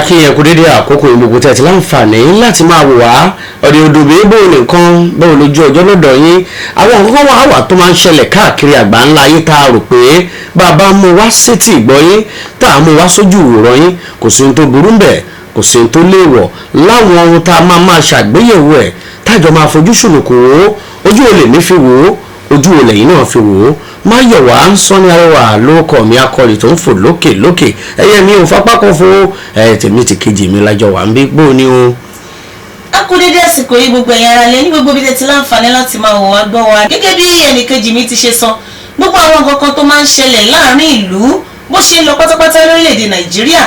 akínyẹn kú dédé àkókò ìgbòho tẹ̀ tí láǹfààní láti máa wò wá ọ̀dẹ̀ òdòbí bóun nìkan bóun lójú ọjọ́ lọ́dọ̀ yín àwọn nǹkan wà tó máa ń ṣẹlẹ̀ káàkiri àgbà ńlá ayé tá a rò pé bàbá mú wá sétí ìgbọ́ yín tá a mú wá sójú ìwòran yín kò sí ohun tó burú ń bẹ̀ kò sí ohun tó léèwọ̀ láwọn ohun tá a máa ṣàgbéyẹ̀wò ẹ̀ tájọ máa fojú ṣùnùkù wò ojú olè mi fi wò ó ojú olè yìí náà fi wò ó Máyọ̀wá ń sọ ní arẹwà lórúkọ mi akọrin tó ń fò lókè lókè ẹyẹ mi ò fapá kan fún tèmi ti kejì mi lájọ wà ń bí gbó ni o. a kú dédé àsìkò yìí gbogbo ẹ̀yin ará lé ní gbogbo bí tẹ́tí láǹfààní láti máa wò wá gbọ́ wa gẹ́gẹ́ bí ẹnìkejì mi ti ṣe sọ gbogbo àwọn nǹkan kan tó máa ń ṣẹlẹ̀ láàrin ìlú bó ṣe ń lọ pátápátá lórílẹ̀‐èdè Nàìjíríà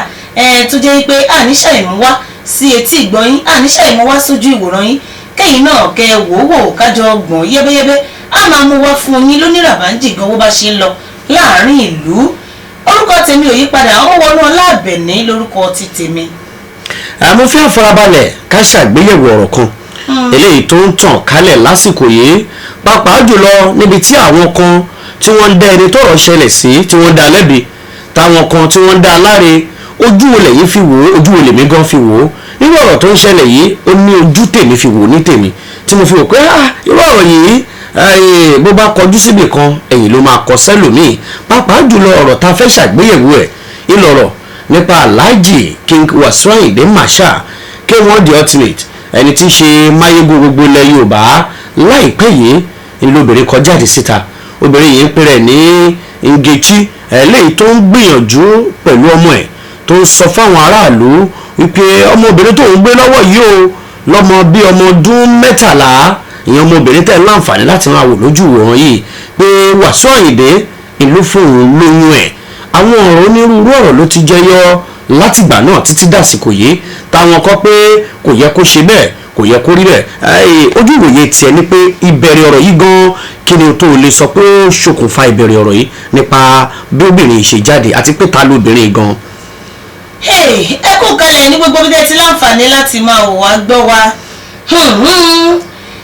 tó jẹ́ pé àníṣà ìmú wá sí etí ìgbọ́yín àníṣà ìmú wá sójú ìwòran yín kẹ́yìn náà kẹ́ wò wò kájọ gbọ̀n yẹ́bẹ́yẹ́bẹ́ a máa mú wá fún yín lóníràbáǹjì gan bó bá ṣe ń lọ láàrin ìlú orúkọ tèmi ò yí padà àwọn wọnú Ọlábẹ̀ní lórúkọ ti tèmi. àmọ́ fi àfarabalẹ̀ ká ṣàgbéyẹ̀wò ọ̀rọ̀ kan eléyìí tó ń tàn kálẹ̀ lásìkò yìí pàápàá jùlọ níbi tí àwọn kan tí wọ́n ń dá ẹni tọ́rọ̀ ṣẹlẹ̀ sí tí wọ́n dá lẹ́bi táwọn kan tí wọ́n dá láre ojú olè yìí fi wò ó ojú olè mi gan fi wò ó nínú ọ̀rọ̀ tó ń ṣẹlẹ̀ yìí ó ní ojú tèmi fi wò ní tèmi tí mo fi wò pé irú ọ̀rọ̀ yìí bó bá kọjú síbì kan ẹ̀yìn ló máa kọ sẹ́lòmíì pàápàá jùlọ ọ̀rọ̀ tá a fẹ́ ṣàgbéyẹ̀wò ẹ̀ ìlọ̀rọ̀ nípa Alhaji King Wasiu Ayinde Marshal K1 the ultimate ẹni tí í ṣe máyégún gbogbo ilẹ̀ Yorùbá láìpẹ́ yìí lóbìnrin kan jáde síta obìnrin yìí ń pè rẹ̀ ní Ngechi eléyìí tó ń gbìyànjú pẹ̀lú ọmọ ẹ̀ tó ń sọ fáwọn aráàlú wípé ọmọbìnrin tó ń gbé lọ́wọ́ yìí o lọ́mọ bíi ọmọ ọdún 13 ìyẹn ọmọbìnrin tẹ̀ láǹfààní láti máa wò lójú ìwòran yìí pé Wasiu Ayinde ìlú fóun lóyún ẹ̀ àwọn ọ̀rọ̀ onírúurú ọ̀rọ̀ ló ti jẹyọ látìgbà náà títí dàsìkò yìí táwọn kọ pé kò yẹ kó ṣe bẹ́ẹ̀ kò yẹ kó rí bẹ́ẹ̀ ojú ìwòye tiẹ̀ ni pé ìbẹ̀rẹ̀ ọ̀rọ̀ yìí gan kí ni tó lè sọ pé ó ṣokùnfà ìbẹ̀rẹ̀ ọ̀rọ̀ yìí nípa bí obìnrin ṣe jáde àti pé ta lóbìnrin gan. ẹ kú kalẹ̀ ní gbogbo bí tẹ́tí láǹfààní láti máa wò wá gbọ́ wa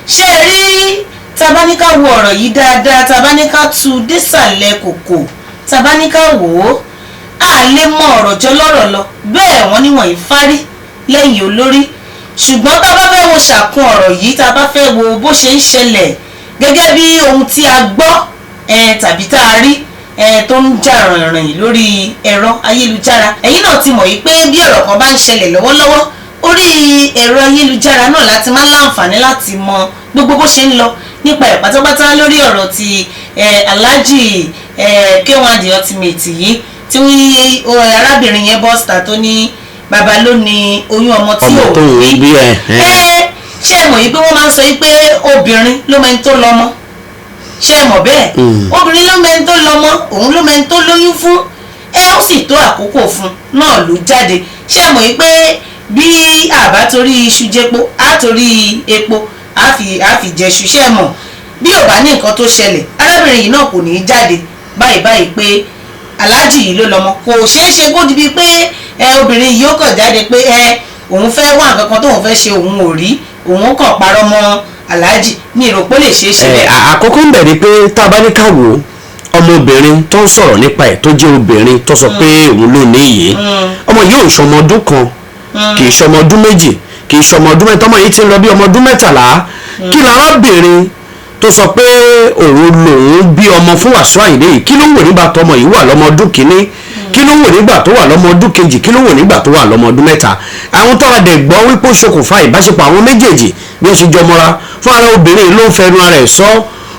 ṣe rí tabaníká wo ọ̀rọ̀ yìí dáadáa tabaníká tu désàlẹ̀ kòkò tabaníká wò ó a lè mọ ọ̀rọ̀ jọ lọ́rọ̀ lọ bẹ́ẹ̀ wọ́n níwọ̀n ìfárí lẹ́yìn olórí ṣùgbọ́n tá a bá fẹ́ wo ṣàkun ọ̀rọ̀ yìí tá a bá fẹ́ wo bó ṣe ń ṣẹlẹ̀ gẹ́gẹ́ bí ohun tí a gbọ́ tàbí tá a rí tó ń jà rìnrìn lórí ẹ̀rọ ayélujára ẹ̀yin náà ti mọ̀ yìí pé bí ọ̀rọ̀ kan bá ń ṣẹlẹ̀ lọ́wọ́lọ́wọ́ orí ẹ̀rọ ayélujára náà láti máa láǹfààní láti mọ gbogbo bó ṣe ń lọ nípa ẹ̀ pátápátá lórí ọ̀rọ̀ ti Alhaji K1 the ultimate yìí tí arábìnrin yẹn bọ́sítà tó ní bàbá ló ní oyún ọmọ tí ò bí ṣé ẹ mọ̀ yìí pé wọ́n máa ń sọ yìí pé obìnrin ló mẹ́ni tó lọ́mọ ṣé ẹ mọ̀ bẹ́ẹ̀ obìnrin ló mẹ́ni tó lọ́mọ òun ló mẹ́ni tó lóyún fún ó sì tó àkókò fún náà ló jáde ṣé ẹ mọ̀ yìí pé bí àbá torí iṣu jẹpo á torí epo á fi jẹṣu ṣé ẹ mọ̀ bí ò bá ní nǹkan tó ṣẹlẹ̀ arábìnrin yìí náà kò ní í jáde báyìí pé Alhaji yìí ló lọ́mọ kò ṣeé ṣe kó di bíi pé obìnrin yìí ó kàn jáde pé òun fẹ́ wá nǹkan kan tóun fẹ́ ṣe òun ò rí òun kàn parọ́ mọ́ Alhaji ní ìròpó lè ṣeé ṣe bẹ́ẹ̀. àkọ́kọ́ ń bẹ̀rẹ̀ pé tá a bá ní ká wò ó ọmọbìnrin tó ń sọ̀rọ̀ nípa ẹ̀ tó jẹ́ obìnrin tó sọ pé òun ló ní yìí ọmọ yìí ò ṣọmọ ọdún kan kì í ṣọmọ ọdún méjì kì í ṣọmọ ọdún mẹ́ta ọmọ yìí ti ń lọ bí ọmọ ọdún 13 kí lárábìnrin tó sọ pé òun lòun bí ọmọ fún Wasiu Ayinde yìí kí ló ń wò nígbà tó ọmọ yìí wà lọ́mọ ọdún kìíní kí ló ń wò nígbà tó wà lọ́mọ ọdún kejì kí ló ń wò nígbà tó wà lọ́mọ ọdún 3 àwọn tó adẹ̀ gbọ́ wípé ó ṣokùnfà ìbáṣepọ̀ àwọn méjèèjì bí ó ṣe jọmọ́ra fún ara obìnrin ló ń fẹnu ara ẹ̀ sọ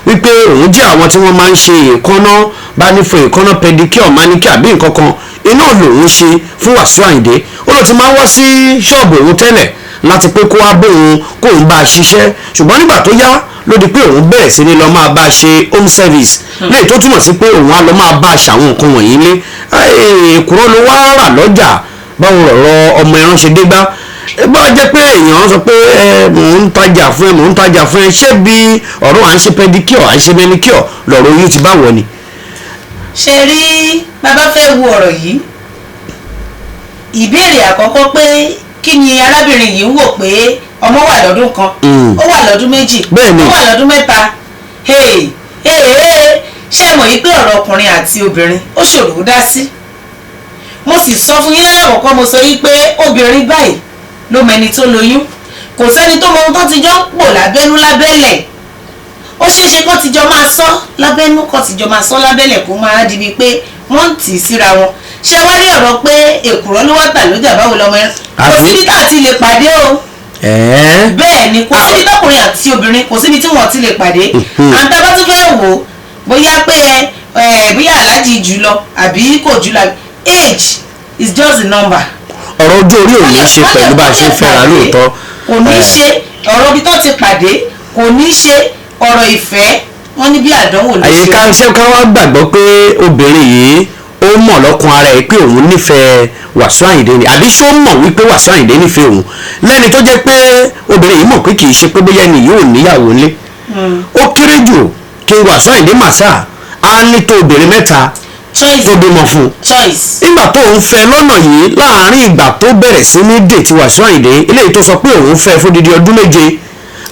wípé òun jẹ́ àwọn tí wọ́n máa ń ṣe èékánná bá ní fún èékánná pedicure manicure àbí nǹkan kan iná lòun ṣe fún Wasiu Ayinde ó ló ti máa ń wá sí ṣọ́ọ̀bù òun tẹ́lẹ̀ láti pé kó wá bóun kóun bá a ṣiṣẹ́ ṣùgbọ́n nígbà tó yá ló di pé òun bẹ̀rẹ̀ sí ni lọ máa bá a ṣe home service léyìí tó túmọ̀ sí pé òun á lọ máa bá a ṣàwọn nǹkan wọ̀nyí lé èkúrọ́ ló wá rà lọ́jà báwo rọ̀rọ̀ ọmọ ẹran ṣe dé gbá bá a jẹ́ pé èèyàn sọ pé mò ń tajà fún ẹ ṣé bí ọ̀rọ̀ à ń ṣe pedicure à ń ṣe manicure lọ̀rọ̀ yìí ti báwọ̀ ni. ṣe rí bàbá fẹ́ wo ọ̀rọ̀ yìí ìbéèrè àkọ́kọ́ pé kí ni arábìnrin yìí ń wò pé ọmọ wà lọ́dún kan ó wà lọ́dún méjì ó wà lọ́dún 3 ṣé mọ̀ yí pé ọ̀rọ̀ ọkùnrin àti obìnrin ó ṣòro dá sí mo sì sọ fún yín lákọ̀ọ́kọ́ mo sọ yí pé obìnrin báyìí ló mẹni tó lóyún kò sẹ́ni tó mọ ohun tó ti jọ ń pò lábẹ́nú lábẹ́lẹ̀ ó ṣeéṣe kó ti jọ máa sọ lábẹ́nú kó ti jọ máa sọ lábẹ́lẹ̀ kó máa di bíi pé wọ́n ń tì í síra wọn ṣé wá rí ọ̀rọ̀ pé èkùrọ́ ló wá tà lójà báwo lọmọ yẹn kò síbi tá a ti lè pàdé o bẹ́ẹ̀ ni kò síbi tọkùnrin àti obìnrin kò síbi tí wọ́n ti lè pàdé àǹtá bá tún fẹ́ wò ó bóyá pé bóyá aláàjì jùlọ àbí kò jùlọ age is just a number. ọ̀rọ̀ ojú orí ò ní ṣe pẹ̀lú bá a ṣe fẹ́ra lóòótọ́. kò ní ṣe ọ̀rọ̀ ibi tó ti pàdé kò ní ṣe ọ̀rọ̀ ìfẹ́ wọn ní bí àdánwò ló ṣe. àyíká ṣé ká wá gbàgbọ́ pé obìnrin yìí ó mọ̀ lọ́kàn ara ẹ̀ pé òun nífẹ̀ẹ́ Wàsíù Àyìndé ni àbí ṣó mọ̀ wípé Wàsíù Àyìndé nífẹ̀ẹ́ òun lẹ́ni tó jẹ́ pé obìnrin yìí mọ̀ pé kì í ṣe pé bóyá ẹni yóò níyàwó ńlé ó kéré jù kí Wàsíù Àyìndé màsà á ní tó obìnrin mẹ́ta tó bímọ fún un nígbà tó ń fẹ́ lọ́nà yìí láàárín ìgbà tó bẹ̀rẹ̀ sí ní dètí Wàsíù Àyìndé eléyìí tó sọ pé òun fẹ́ fún dídí ọdún méje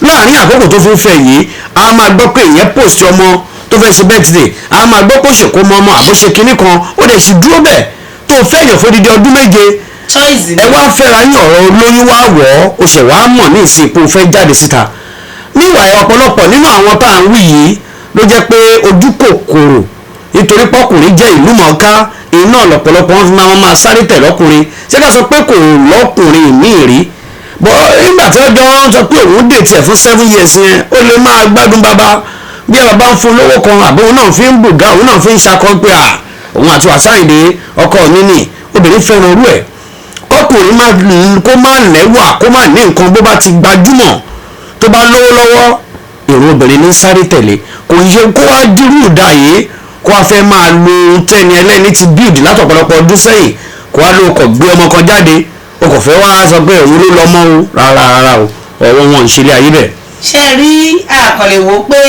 láàárín àkókò tó fi ń fẹ́ yìí a máa gbọ́ pé ìyẹn post ọmọ tó fẹ́ ṣe birthday a máa gbọ́ pé ó ṣèkó mọ́ ọmọ àbóṣe kinní kan ó dẹ̀ sì dúró bẹ́ẹ̀ tó fẹ́ yàn fún dídí ọdún méje ẹ wá fẹ́ra yín ọ̀rọ̀ olóyún wá wọ̀ ọ́ o ṣẹ̀ wá mọ̀ ní ìsìnkú fẹ́ jáde síta níwà ọ̀pọ̀lọpọ̀ nínú àwọn tá à ń wí yìí ló jẹ́ pé ojú kòkòrò nítorí pọ́kùnrin jẹ́ ìlú mọ̀ọ́ká iná lọ̀pọ̀lọpọ̀ wọn máa sáré tẹ̀ lọ́kùnrin ṣé ká sọ pé kò lọ́kùnrin míì rí bọ́ nígbà tí ọjọ́ sọ pé òun dètì ẹ̀ fún 7 years yẹn ó lè máa gbádùn bàbá bí bàbá ń fún lówó kan àbí òun náà fi ń bùgá òun náà fi ń ṣakọ pé òun àti Wàsíù Àyìndé ọkọ mi nì obìnrin fẹ́ràn orú ẹ̀ kọkùnrin kó má lẹ́wà kó má ní nǹkan bó bá ti gbajúmọ̀ tó bá lówó lọ́wọ́ èrò obìnrin ní sáré tẹ̀lé kò yẹ kó wá dírú ìdá yìí kó wá fẹ́ máa lo tẹ́ni ẹlẹ́ni ti build látọ̀pọ̀lọpọ̀ ọdún sẹ́yìn kó wá ló kọ̀ gbé ọmọ kan jáde o kò fẹ́ wá sọ pé òun ló lọ́mọ o rárá o ọwọ́ wọn ń ṣe ilé ayé bẹ̀. ṣe rí àkànlè wò pé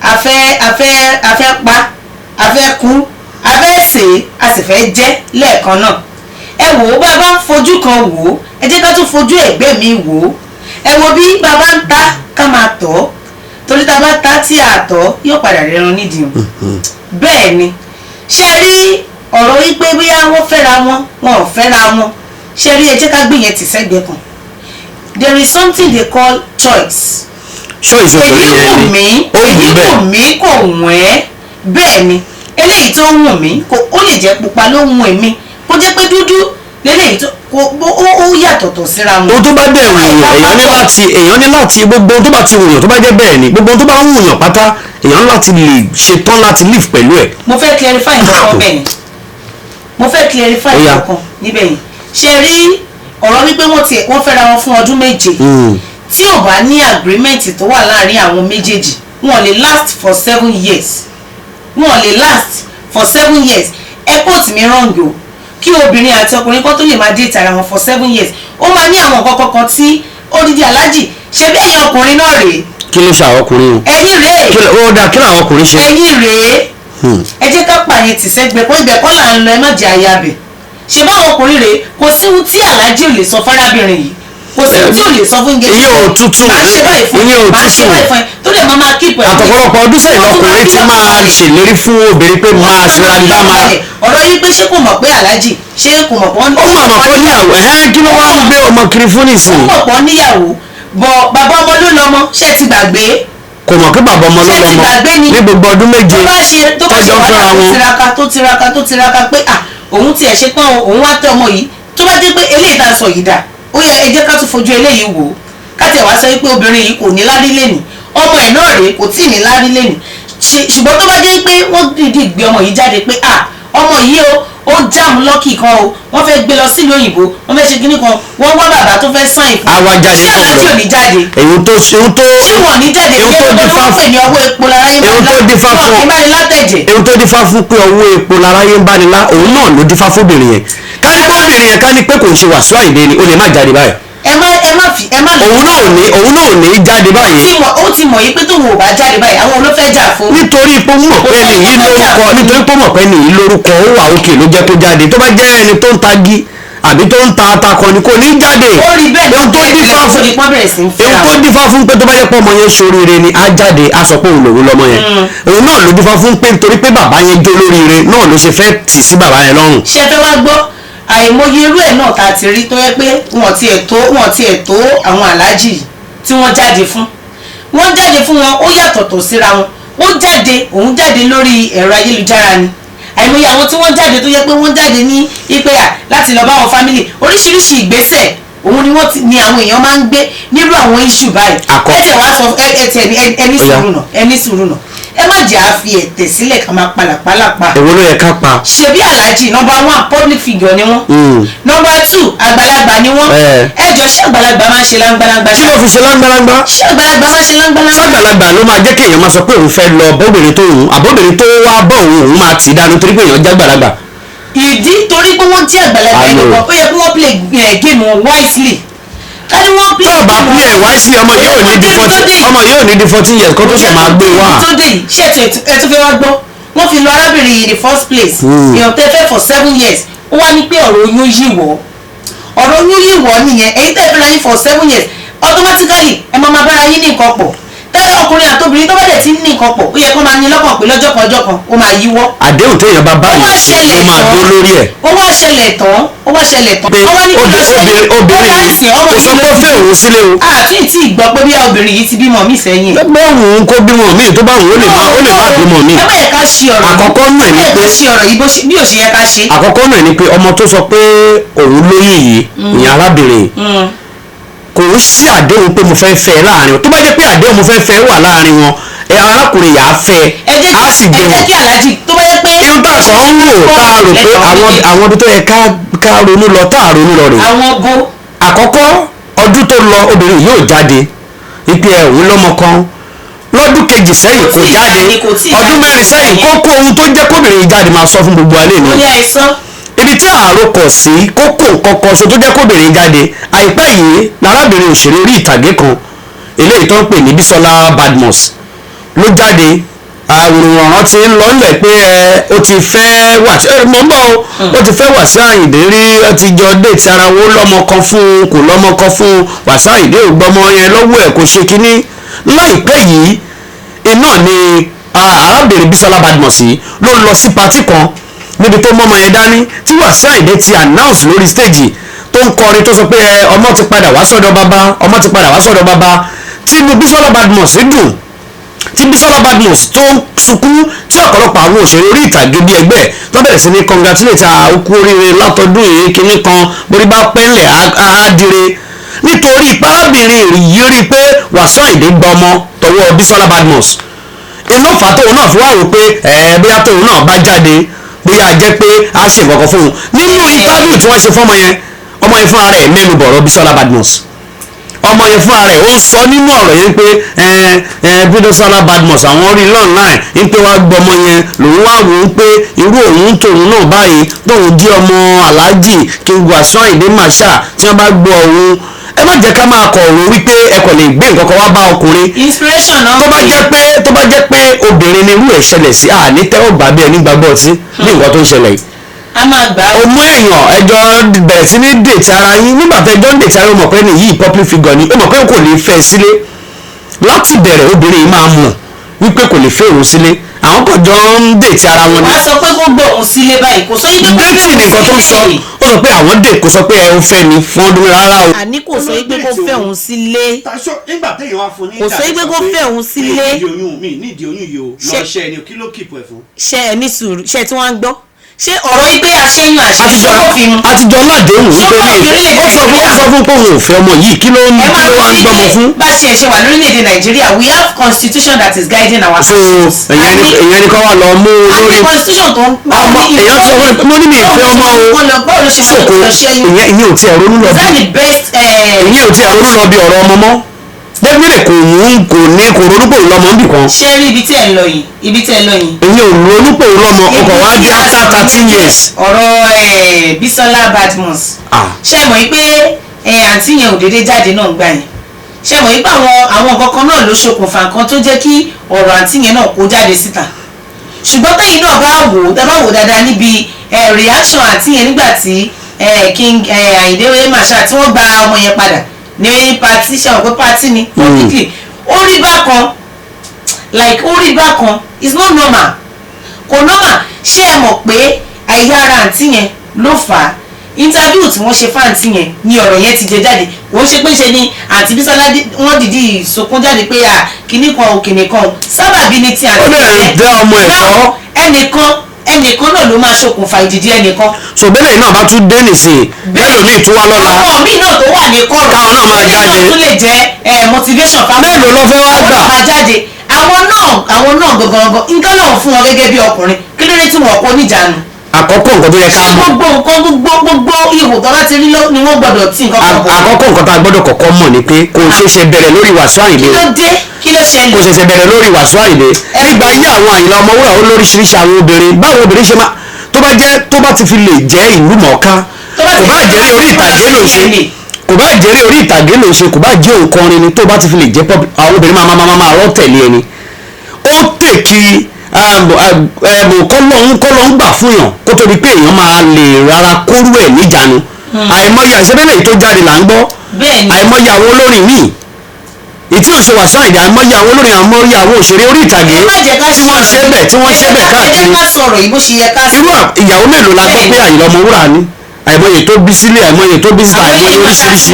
afẹ́ pa afẹ́ kú afẹ́ sè a sì fẹ́ jẹ́ lẹ́ẹ̀kan náà ẹ wò ó bàbá ń fojú kan wò ó ẹ jẹ́ ká tún fojú ẹ̀gbẹ́ mi wò ó ẹ wo bí bàbá ń ta ká máa tọ̀ torí tá a bá ta tí a tọ̀ yóò padà rẹran nídìí o bẹ́ẹ̀ ni ṣe rí ọ̀rọ̀ wípé bóyá wọ́n fẹ́ra wọn ò fẹ́ra wọn ṣe rí ẹ jẹ́ ká gbìyànjú ti sẹ́gbẹ̀ẹ́ kan there is something they call choice. choice obìnrin yẹn ni ó wù bẹ́ẹ̀ èyí wù mí kò wù ẹ́ bẹ́ẹ̀ ni eléyìí tó wù mí ó lè jẹ́ pupa ló wù èmi kó jẹ́ pé dúdú lélẹ́yìí tó ó yàtọ̀tọ̀ síra wọn. ohun tó bá dẹ̀ wù èèyàn ní láti gbogbo ohun tó bá ti wùyàn tó bá jẹ́ bẹ́ẹ̀ ni gbogbo ohun tó bá ń wùyàn pátá èèyàn láti lè ṣetán láti live pẹ̀lú ẹ̀. mo fẹ́ clarify nǹkan bẹ́ẹ̀ ni mo fẹ́ clarify nǹkan níbẹ̀ yìí ṣe rí ọ̀rọ̀ wípé wọ́n fẹ́ra wọn fún ọdún méje tí ò bá ní agreement tó wà láàrin àwọn méjèèjì wọn lè last for 7 years wọn lè last for 7 years ẹ quote mi wrong o kí obìnrin àti ọkùnrin kan tó lè máa date ara wọn for 7 years ó máa ní àwọn nǹkan kankan tí odidi aláàjì ṣe bí ẹ̀yin ọkùnrin náà rèé. kí ló ṣe àwọn ọkùnrin o. ẹ̀yin rèé. ó dáa kí làwọn ọkùnrin ṣe. ẹ̀yin rèé. ẹ jẹ́ ká pààyàn tì sẹ́gbẹ̀ẹ́ pé ibẹ̀ kọ́ là ń lọ ẹ má jẹ́ ayabẹ̀ ṣe báwọn ọkùnrin rèé kò sí ohun tí aláàjì ò lè sọ fárábìnrin yìí kò sí ohun tí ò lè sọ fún gẹ́gẹ́ iye òtútù tó lè máa kíp ẹ̀. àtọ̀pọ̀lọpọ̀ ọdún sẹ́yìn lọkùnrin ti máa ṣèlérí fún obìnrin pé máa ṣe ra gbá máa. ọ̀rọ̀ yìí pé ṣé kò mọ̀ pé aláàjì ṣé kò mọ̀ pé wọ́n ní. ó mọ̀ mọ̀ pé níyàwó kí ló wá ń gbé ọmọ kiri fún nìsín. ó mọ̀ pé níyàwó bọ̀ bàbá ọmọ ló lọ́mọ ṣé ti gbàgbé. kò mọ̀ pé bàbá ọmọ ló lọ́mọ ní gbogbo ọdún méje tọ́jọ́ ń fẹ́ra wọn. tó tiraka pé òun tiẹ̀ ṣe pọ́n òun wá tẹ ọmọ yìí tó bá dé pé eléyìí tá a sọ yìí dà ó yẹ ẹ jẹ́ ká tún fojú eléyìí wò ó káti ẹ̀ wá sọ pé obìnrin yìí kò ní lárí lẹ́nì ọmọ ẹ̀ náà rèé kò tí ì ní lárí lẹ́nì ṣùgbọ́n tó bá jẹ́ pé wọ́n dìde gbé ọmọ yìí jáde pé ọmọ yìí ó jáàmù lọ́kì kan o wọ́n fẹ́ gbé lọ sílùú òyìnbó wọ́n fẹ́ ṣe kíní kan wọ́n wá bàbá tó fẹ́ sáìn fún àwa jáde ṣé aláàjì ò ní jáde èyí tó ṣé wọ́n ní jáde ṣé wọ́n pè ní ọwọ́ epo lára yín èyí tó dífá fún pé ọwọ́ epo lára yín bá nílá òun náà ló dífá fóbìnrin yẹn kánípọ́bìnrin yẹn ká ní pé kò ń ṣe Wàsíù Àyìndé ni ó lè má jáde báyìí. òun náà ò ní jáde báyìí. ó ti mọ̀ yí pé tóun ò bá jáde báyìí àwọn olófẹ́ jà fún. nítorí pé ó mọ̀ pé nìyí lórúkọ ó wà òkè ló jẹ́ tó jáde tó bá jẹ́ ẹni tó ń tagi àbí tó ń ta ata kan ni kò ní jáde. ó rí bẹ́ẹ̀ ohun tó dífá fún pé tó bá yẹ pé ọmọ yẹn ṣoríire ni á jáde á sọ pé òun lòun lọmọ yẹn. òun náà ló dífá fún pé nítorí pé bàbá yẹn jó lóríire náà ló ṣe fẹ́ tì sí bàbá yẹn lọ́rùn. ṣe fẹ́ wá gbọ́ àìmọye irú ẹ̀ náà tá a ti rí tó yẹ pé wọ́n tiẹ̀ tó àwọn aláàjì tí wọ́n jáde fún wọn ó yàtọ̀tọ̀ síra wọn òun jáde lórí ẹ̀rọ ayélujára ni àìmọye àwọn tí wọ́n jáde tó yẹ pé wọ́n jáde ní ìpẹ́yà láti lọ bá àwọn fámìlì oríṣiríṣi ìgbésẹ̀ òun ni àwọn èèyàn máa ń gbé nírú àwọn iṣu báyìí ẹ̀tẹ̀ wá sọ ẹni sùúrù nà ẹ má jẹ́ àfi ẹ̀tẹ̀ sílẹ̀ ká máa palàpalàpà. èwo ló yẹ ká pa. ṣebí aláàjì number 1 public figure ni wọ́n. number 2 àgbàlagbà ni wọ́n. ẹ jọ ṣé àgbàlagbà máa ń ṣe láńgbàláńgbà. kí ló fi ṣe láńgbàláńgbà. ṣé àgbàlagbà máa ń ṣe láńgbàláńgbà. ṣàgbàlagbà ló máa jẹ́ kí èèyàn máa sọ pé òun fẹ́ lọ bóbìnrin tó òun àbóbìnrin tó wá bọ̀ òun máa tì í dànù torí pé èèyàn jágbàlagbà. ìdí torí pé wọ́n jẹ́ àgbàlagbà ẹni kan ó yẹ kí wọ́n play game wisely. káni wọ́n play tó o bá play wisely ọmọ yóò ní di 14 years kó tó ṣe máa gbé wá. tó dé yìí ṣé ẹ tún fẹ́ wá gbọ́ wọ́n fi lọ arábìnrin yìí in the first place èèyàn tẹ́ fẹ́ for 7 years ó wá ní pé ọ̀rọ̀ oyún yìí wọ̀ nìyẹn èyí tẹ́ fẹ́ ra yín for 7 years automatically ẹ máa bára yín ní nǹkan pọ̀ tẹ́lẹ̀ ọkùnrin àtobìnrin tó bá dẹ̀ ti ní nǹkan pọ̀ ó yẹ kó máa ní lọ́kàn pé lọ́jọ́ kan ó máa yíwọ́. àdéhùn téèyàn bá bá yìí ó máa dó lórí ẹ̀. ó wá ṣẹlẹ̀ tán. obìnrin kò sọ pé ó fẹ́ òun sílé o. àti tí ì gbọ́ pé bí obìnrin yìí ti bímọ mí sẹ́yìn. bẹ́ẹ̀ òun kó bímọ míì tó bá òun ó lè má bímọ míì. ẹ má yẹ ká ṣe ọ̀rọ̀ àkọ́kọ́ náà ni pé bí ò ṣe yẹ ká ṣe. àkọ́kọ́ náà ni pé ọmọ tó sọ pé òun lóyún yìí ìyẹn arábìnrin kò ń ṣí àdéhùn pé mo fẹ́ fẹ́ láàrin wọn tó bá jẹ́ pé àdéhùn mo fẹ́ fẹ́ wà láàrin wọn arákùnrin yà á fẹ́ á sì gbé wọn. ẹ jẹ́ kí aláàjì tó bá jẹ́ pé. irú tá a sọ ń wò tá a rò pé àwọn ibi tó yẹ ká ronú lọ tá a ronú lọ rè. àwọn bo. àkọ́kọ́ ọdún tó lọ obìnrin yóò jáde ipe òun lọ́mọ kan lọ́dún kejì sẹ́yìn kò jáde ọdún mẹ́rin sẹ́yìn kókó ohun tó jẹ́ kóbìnrin jáde máa sọ fún gbogbo alẹ́ ni. ó yá ẹ sọ ibi tí àròkọ sí kókó kọkọ so tó jẹ́ kóbìnrin jáde àìpẹ́ yìí lárábìnrin òṣèré orí ìtàgé kan eléyìí tó ń pè ní Bísọ́lá Badmus ló jáde àwòrán ti ń lọ nílẹ̀ pé ó ti fẹ́ wà mọ́ ń bọ̀ ó ti fẹ́ Wasiu Ayinde rí ó ti jọ déètì ara wọn lọ́mọ kan fún kò lọ́mọ kan fún Wasiu Ayinde ò gbọ́mọ yẹn lọ́wọ́ ẹ̀ kò ṣe kínní láìpẹ́ yìí iná ni arábìnrin Bísọ́lá Badmus yìí ló lọ sí patí kan níbi tó mọ́mọ́ yẹn dání tí Wasiu Ayinde ti announce lórí stage tó ń kọrin tó sọ pé ọmọ ti padà wá sọ́dọ̀ bàbá tí Bísọ́lá Badmus dùn tí Bísọ́lá Badmus tó ń sunkún tí ọ̀pọ̀lọpọ̀ àwọn òṣèré orí ìtàgé bíi ẹgbẹ́ tó bẹ̀rẹ̀ sí ní congratulate àkú oríire látọdún yìí kínní kan borí bá pẹ́ńlẹ̀ á dire nítorí párábìnrin yìí rí pé Wasiu Ayinde gba ọmọ tọwọ́ Bísọ́lá Badmus inú fà tóun náà fi wá rò pé bóyá tóun náà bá jáde bóyá jẹ́ pé a ṣe nǹkan fún un nínú interview tí wọ́n ṣe fún ọmọ yẹn fúnra rẹ̀ mẹ́nu bọ̀rọ̀ Bísọ́lá Badmus ọmọ yẹn fúnra rẹ̀ ó sọ nínú ọ̀rọ̀ yẹn pé Bísọ́lá Badmus àwọn rí online ń pé wá gbọmọ yẹn lòun wá wò ó pé irú òun tòun náà báyìí tóun jí ọmọ aláàjì kí Wasiu Ayinde Marshal tí wọ́n bá gbọ́ òun ẹ má jẹ́ ká máa kọ̀ ọ̀rọ̀ wípé ẹ kò lè gbé nǹkan kan wá bá ọkùnrin. inspiration náà. tó bá jẹ́ pé obìnrin ni irú ẹ̀ ṣẹlẹ̀ sí àní tẹ́wọ́ gbà bí ẹni gbàgbọ́ sí ní nǹkan tó ń ṣẹlẹ̀ yìí. a máa gbà á. ọmọ èèyàn ẹjọ́ bẹ̀rẹ̀ sí ní dètí ara yín nígbà tó ẹjọ́ ń dètí ara yín ó mọ̀ pé ní yìí public figure ni ó mọ̀ pé kò lè fẹ́ sílé láti bẹ̀rẹ̀ obìnrin yìí máa mọ̀ wípé kò lè fẹ́ òun sílé àwọn kan jọ ń dètí ara wọn ni. wàá sọ pé kó gbọ́ òun sílé báyìí kò sọ yín pé kó déètì nìkan tó ń sọ ó sọ pé àwọn dè kò sọ pé ẹ ń fẹ́ mi fún ọdún rárá o. àní kò sọ yín pé kó fẹ́ òun sílé. nígbà téèyàn wá fún ní kò sọ yín pé kó fẹ́ òun sílé. nídìí oyún yìí o lọ ṣe ẹni kí ló kìpù ẹ fún. ṣe ẹ ní sùúrù ṣe tí wọ́n ń gbọ́ ṣé ọ̀rọ̀ yìí pé aṣẹ́yún àṣeyún àtijọ́ ládéhùn wípé ó sọ fún pé òun ò fẹ́ ọmọ yìí kí ló ń gbọ́mọ fún. bá ṣe ṣe wà lórílẹ̀‐èdè Nàìjíríà we have constitution that is guiding our actions. so èyàn ni kọ́ wa lọ mú lórí àti constitution tó ń ọmọ èyàn sọ pé mo ní mi ìfẹ́ ọmọ o báwo ló ṣe máa ń lọ ṣẹ́yún. ìyẹn ò tiẹ̀ ronú lọ bí ìyẹn ò tiẹ̀ ronú lọ bí ọ̀rọ̀ ọmọ mọ́ dẹ́gbẹ́rẹ́ kò ronúpò lọ́mọ níbì kan. ṣé rí ibi tí ẹ ń lọ yìí èyí ò ronúpò lọ́mọ ọkọ̀ wá dé after 13 years. ọ̀rọ̀ Bísọ́lá Badmus ṣé mọ̀ pé àǹtí yẹn ò déédéé jáde náà gbà yẹn ṣé mọ̀ pé àwọn nǹkan kan náà ló ṣokùnfà nǹkan tó jẹ́ kí ọ̀rọ̀ àǹtí yẹn náà kó jáde síta ṣùgbọ́n tẹ́yìn náà bá wò dáadáa níbi reaction àǹtí yẹn nígbà tí King Ayinde Marshal tí wọ́n gba ọmọ yẹn padà ní pati ṣe àwọn pé pati ni publicly ó rí bákan it's not normal kò normal ṣé ẹ mọ̀ pé àìyára àǹtí yẹn ló fà á interview tí wọ́n ṣe fáǹtì yẹn ni ọ̀rọ̀ yẹn ti jẹ jáde kò ṣe pé ṣe ni àǹtí Bísọ́lá wọ́n dìdí sọkún jáde pé kinní kan ò kinní kan sábàbí ni ti àǹtí ó lè dá ọmọ ẹ̀ sọ. ẹnìkan náà ló máa ṣokùnfà ìdìdí ẹnìkan. so bẹ́ẹ̀ yìí náà bá tún dé nìsín ẹlòmíì tún wá lọ́la àwọn míì náà tó wà ní kọ́ọ̀rọ̀ káwọn náà máa jáde náà tún lè jẹ́ motivation fáwọn mélòó ló fẹ́ wá gbà máa jáde àwọn náà gangan nǹkan náà fún wọn gẹ́gẹ́ bí ọkùnrin kí ló dé tí wọn kó níjànú. àkọ́kọ́ nǹkan tó yẹ ká mọ̀ gbogbo ihò tó bá ti rí ni wọ́n gbọ́dọ̀ tí nǹkan kan bọ̀. àkọ́kọ́ nǹkan tá a gbọ́dọ̀ kọ́kọ́ mọ̀ ni pé kò ṣeéṣe bẹ̀rẹ̀ lórí Wasiu Ayinde kí ló ṣẹlẹ̀ kò ṣẹ̀ṣẹ̀ bẹ̀rẹ̀ lórí Wasiu Ayinde nígbà ayé àwọn Àyìnlá Ọmọwúrà ó lóríṣiríṣi àwọn obìnrin báwo obìnrin ṣe máa tó bá ti fi lè jẹ́ ìlú mọ̀ọ́ká kò bá jẹ́rí orí ìtàgé ló ṣe kò bá jẹ́rí orí ìtàgé ló ṣe kò bá jẹ́ òǹkọrin ni tó bá ti fi lè jẹ́ àwọn obìnrin máa rọ́ tẹ̀lé ẹni ó tèkì kọ́lọ́ ń gbà fún yàn kó tó di pé èèyàn máa lè rárá kóró ẹ̀ níjànú àìmọye àṣẹbẹ́lẹ̀ tó jáde là ń gbọ́ àìmọye àwọn olórin míì ìtí ò ṣe Wasiu Ayinde àìmọye àwọn olórin àìmọye àwọn òṣèré orí ìtàgé tí wọ́n ṣe bẹ̀ káàkiri irú ìyàwó mélòó la gbọ́ pé Àyìnlá Ọmọwúrà ní àìmọye tó bí sílé àìmọye tó bí síta àìmọye oríṣiríṣi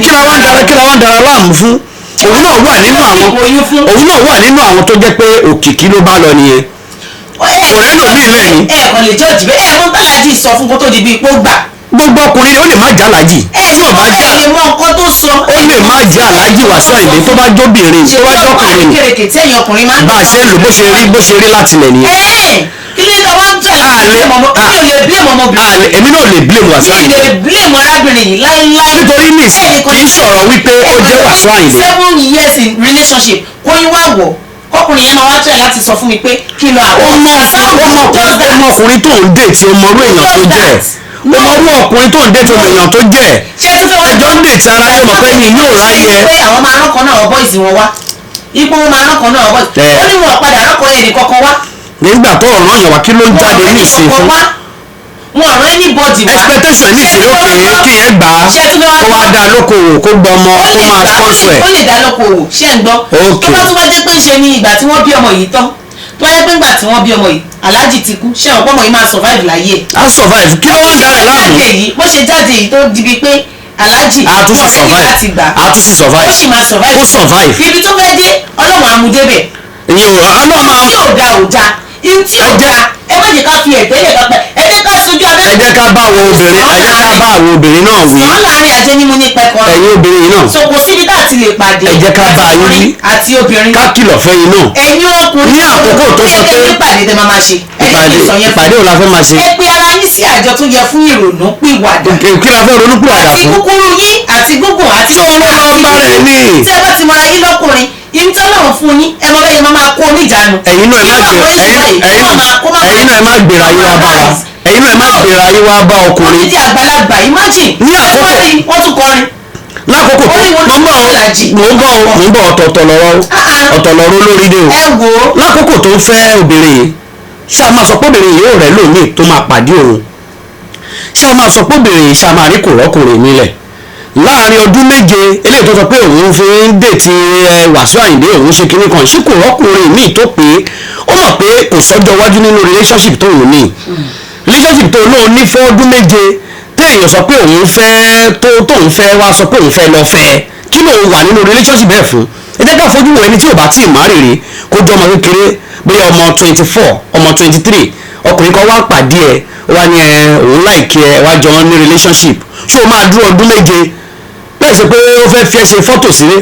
kí la wá ń dara láàmú fún òun náà wà nínú àwọn tó jẹ́ pé òkìkí ló bá lọ nìyẹn kò rẹ́nu mi rẹ̀ ni. ẹ kàn lè jọ́ọ̀jì bẹ́ẹ̀ ẹ mú bálájì sọ fún kó tó di bíi ipò gbà. gbogbo ọkùnrin ó lè má jẹ́ aláàjì tí ò bá já ẹ lè mọ nǹkan tó sọ. ó lè má jẹ́ aláàjì Wasiu Ayinde tó bá jóbìnrin tó bá jọkùnrin bá a ṣe lò bó ṣe rí láti lẹ̀ nìyẹn. kí ló dé wọ́n jẹ́ èmi náà lè blame Wasiu Ayinde. mi lè blame arábìnrin yìí láíláí. nítorí nísì kì í sọ̀rọ̀ wípé ó jẹ́ Wasiu Ayinde. 7 years in relationship kóyún wá wọ̀ kọkùnrin yẹn máa wá tẹ̀ láti sọ fún mi pé kí lọ àwọn ọmọkùnrin tó ń dètì ọmọrú èèyàn tó jẹ́ ọmọrú ọkùnrin tó ń dètì ọmọ èèyàn tó jẹ́ ẹjọ́ ń dètì ara yóò mọ̀ pé ní yóò ráyẹ. pé àwọn máa rán kan náà ọ bọ́ìsì wọn wá ipò wọn máa rán kan náà ọ bọ́ìsì ó ní wọn padà rán kan ẹnì kankan wá. nígbà tó ọ̀ràn yàn wá kí ló ń jáde ní ìsìn fún. wọn ọ̀rọ̀ anybody wá. expectation ní ìsìn lókè kí yẹn gbà á kó wá dá lókòwò kó gbọ́ ọmọ kó máa sponsor ẹ̀. ó lè dá lókòwò ṣé ń gbọ́. tó bá tún wá jẹ́ pé ń ṣe ni ìgbà tí wọ́n bí ọmọ yìí tán tó wáyé pé ńgbà tí wọ́n bí ọmọ yìí aláàjì ti kú ṣé ọ̀pọ̀ ọmọ yìí máa survive láyé. a survive kí ló wá ń darẹ̀ láàmú. bó ṣe jáde yìí tó di bíi pé aláàjì àtúnṣe survive àtúnṣe survive ó sì máa survive. ó survive. ibi tó fẹ́ dé ọlọ́run àmúdébẹ̀. ìyẹn ọlọ́run tí ò da ò da tí ò da ẹ má jẹ́ ká fi ẹ̀gbẹ́ lè kápẹ́ ẹ jẹ́ ká sojú abẹ́. ẹ jẹ́ ká bá àwọn obìnrin náà wí. wọ́n láàrin ajé ní mo ní pẹ́kọ́. ẹ̀yin obìnrin yìí náà. so kò síbi tá a ti lè pàdé. ẹ jẹ́ ká bá a yín wí. àti obìnrin. ká kìlọ̀ fẹ́yìn náà. ẹ̀yin ọkùnrin. ní àkókò tó sọ pé ìpàdé tẹ máa ṣe. ìpàdé ò la fẹ́ máa ṣe. ẹ pe ara yín sí àjọ tó yẹ fún ìrònú pìwàdà. kí la fẹ́ ronú pìwàdà fún. àti kúkúrú yín àti gúngùn àti. tí wọn máa ń bá rẹ̀ ní. tí ẹ bá ti mọra yín lọ́kùnrin ìtọ́lọ́run fún yín ẹ mọ bẹ́ẹ̀ máa kó níjànú. ẹ̀yin náà ẹ má gbéra yín wá bá wa ẹ̀yin náà ẹ má gbéra yín wá bá ọkùnrin. wọ́n ti di àgbàlagbà imagine. ní àkókò wọ́n tún kọrin. lákòókò tó mò ń bọ̀ ọ̀tọ̀ọ̀tọ̀ lọ́rọ̀ lórí dé o. ẹ wò ó. lákòókò tó ń fẹ́ obìnrin yìí ṣáà máa sọ pé obìnrin yìí ò rẹ́ lómi tó máa pàdé òun ṣáà máa sọ pé obìnrin yìí ṣáà máa rí kò rọ́kùnrin nílẹ̀ láàrin ọdún méje eléyìí tó sọ pé òun fi ń dètì Wasiu Ayinde òun ṣe kinní kan ṣé kò rọ́kùnrin míì tó pé ó mọ̀ pé kò sọ́jọ́ iwájú nínú relationship tó òun ní relationship tó lóun ní fún ọdún méje téèyàn sọ pé òun fẹ́ tóun fẹ́ wá sọ pé òun fẹ́ lọ fẹ́ kí lóun wà nínú relationship bẹ́ẹ̀ fún ẹ jẹ́ ká fojú wo ẹni tí ò bá tí ì má rèrè kó jọ ọmọ kékeré bóyá ọmọ 24 ọmọ 23 ọkùnrin kan wá pàdé ẹ wá ní òun láìkí ẹ wá jọ ní relationship ṣé o máa dúró ọdún méje bẹ́ẹ̀ ṣe pé ó fẹ́ fi ẹ ṣe fọ́tò sílé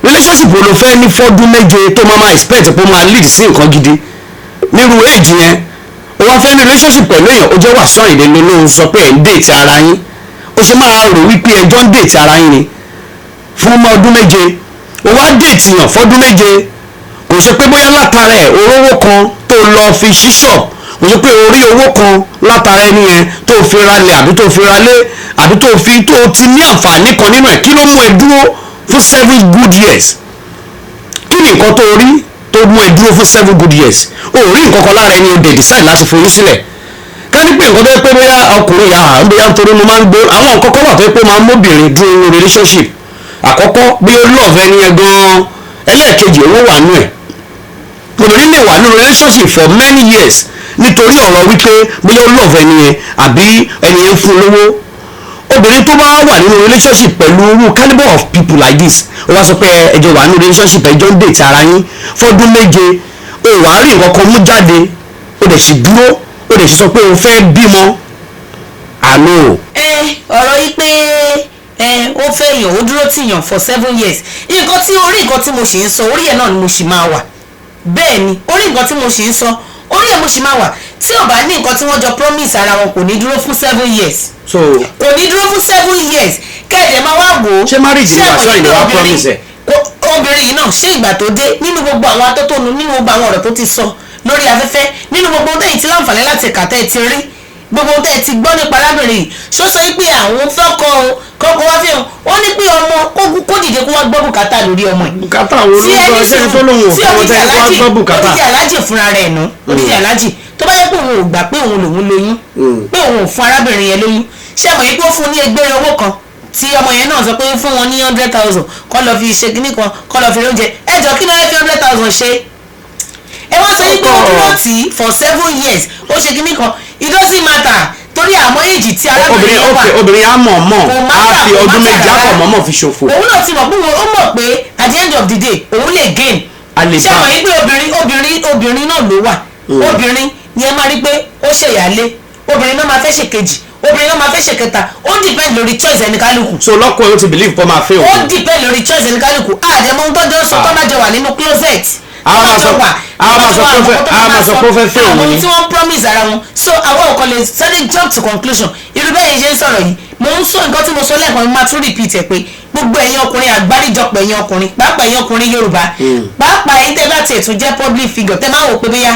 relationship wo ló fẹ́ ní fọ́dún méje tó máa expect pé ó máa lead sí nǹkan gidi nírú age yẹn ó wá fẹ́ ní relationship pẹ̀lú èèyàn ó jẹ́ Wasiu Ayinde ló sọ pé ẹ̀ ń date ara yín ó ṣe máa rò wípé ẹjọ́ ń date ara yín ni fún ọmọ ọdún méje ó wá date yàn fọ́dún méje kò ṣe pé bóyá látara ẹ̀ orówó kan tó lọ fi ṣí shop kò ṣe pé orí owó kan látara ẹni yẹn tó fi ralẹ̀ àbí tó fi ralé àbí tó ti ní àǹfààní kan nínú ẹ̀ kí ló mú ẹ dúró fún 7 good years kí ni nǹkan tó rí tó mú ẹ dúró fún 7 good years o rí nǹkan kan lára ẹni o dẹ̀ decide láti forí sílẹ̀ ká ní pé nǹkan tó yẹ pé bóyá ọkùnrin yà á bóyá nítorí mo máa ń gbó àwọn nǹkan kan wà tó yẹ pé máa ń móbìnrin dúró nínú relationship àkọ́kọ́ bí ó love ẹni yẹn gan-an ẹlẹ́ẹ̀kejì owó wà nù ẹ̀ obìnrin lè wà nínú relationship for many years nítorí ọ̀rọ̀ wípé bóyá ó lọ́ọ̀fẹ́ ẹni yẹn àbí ẹni yẹn ń fún lówó. Obìnrin tó bá wà nínú relationship pẹ̀lú irú calibre of people like this ó wá sọ pé ẹjọ́ wà nínú relationship ẹjọ́ ń date ara yín fọ́dún méje ó wà á rí nǹkan kan mú jáde ó dẹ̀ sì dúró ó dẹ̀ sì sọ pé ó fẹ́ bímọ. àlọ́. ọ̀rọ̀ yìí pé ó fẹ́ yàn ó dúró tì yàn for 7 years nǹkan tí mo sì ń sọ orí ẹ̀ náà ni mo sì máa wà bẹ́ẹ̀ ni orí nǹkan tí mo sì ń sọ orí ẹ̀ mo sì máa wà tí ò bá ní nǹkan tí wọ́n jọ promise ara wọn kò ní dúró fún 7 years kò ní dúró fún 7 years kẹ́ẹ̀dẹ̀ máa wá wò ó ṣé marriage ni wàá sọ ìlú wa promise ẹ̀. obìnrin yìí náà ṣé ìgbà tó dé nínú gbogbo àwọn atótónu nínú gbogbo àwọn ọ̀rọ̀ tó ti sọ lórí afẹ́fẹ́ nínú gbogbo ohun tẹ́yìn tí láǹfààní láti kà tẹ́ ẹ ti rí gbogbo ohun tẹ́ ẹ ti gbọ́ nípa arábìnrin yìí ṣó sọ pé àwọn fẹ́ kọ́kọ́ wá fi hàn wọ́n ní pé ọmọ kó dìde kó wá gbọ́ bùkátà lórí ọmọ yìí. bùkátà wo ló ń sọ ṣé tó lóun ò fọwọ́ tẹ́ kó wá gbọ́ bùkátà. onídìí alájì fúnra rẹ̀ nù onídìí alájì tó bá yẹ pé òun ò gbà pé òun lòun lóyún pé òun ò fún arábìnrin yẹn lóyún ṣé àmọ̀ yìí pé ó fún ní ẹgbẹ́rẹ́ owó kan tí ọmọ yẹn náà sọ pé fún wọn ní 100,000 kọ́ lọ fi ṣe kíní kan kọ́ lọ fi oúnjẹ ẹjọ́ kí ló yẹ fi 100,000 ṣe ẹ wá sọ yìí pé ó dúró tì í for 7 years ó ṣe kíní kan it doesn't matter torí àmọ́ èjì tí arábìnrin yẹn wà obìnrin á mọ̀ á fi ọdún méjì á kọ̀ mọ́mọ́ fi ṣòfò. òun náà ti mọ̀ pé ó mọ̀ pé at the end of the day òun lè gain ṣé àmọ́ yìí pé obìnrin náà ló wà obìnrin yẹn máa rí pé ó ṣèyálé obìnrin náà máa fẹ́ ṣèkejì obìnrin náà máa fẹ́ ṣèkẹta ó depend lórí choice ẹni kálukú. so lọ́kọ̀ ẹ̀ ó ti believe pé ó máa fẹ́ òun. ó depend lórí choice ẹni kálukú àdèmọ́ ń tọ́jú sọ tó bá jẹ wà nínú closet. àwọn máa sọ pé ó fẹ́ fẹ́ òun ni. àwọn tí wọ́n promise ara wọn so àwọn ò kàn lè suddenly jump to conclusion irú bẹ́ẹ̀ yìí ṣe ń sọ̀rọ̀ yìí mo ń sọ nǹkan tí mo sọ lẹ́ẹ̀kan mo máa tún repeat ẹ̀ pé gbogbo ẹ̀yin ọkùnrin àgbáríjọpọ̀ ẹ̀yin ọkùnrin pàápàá ẹ̀yin ọkùnrin Yorùbá pàápàá ẹ̀yin tẹ́ bá tiẹ̀ tún jẹ́ public figure tẹ́ máa wò pé bóyá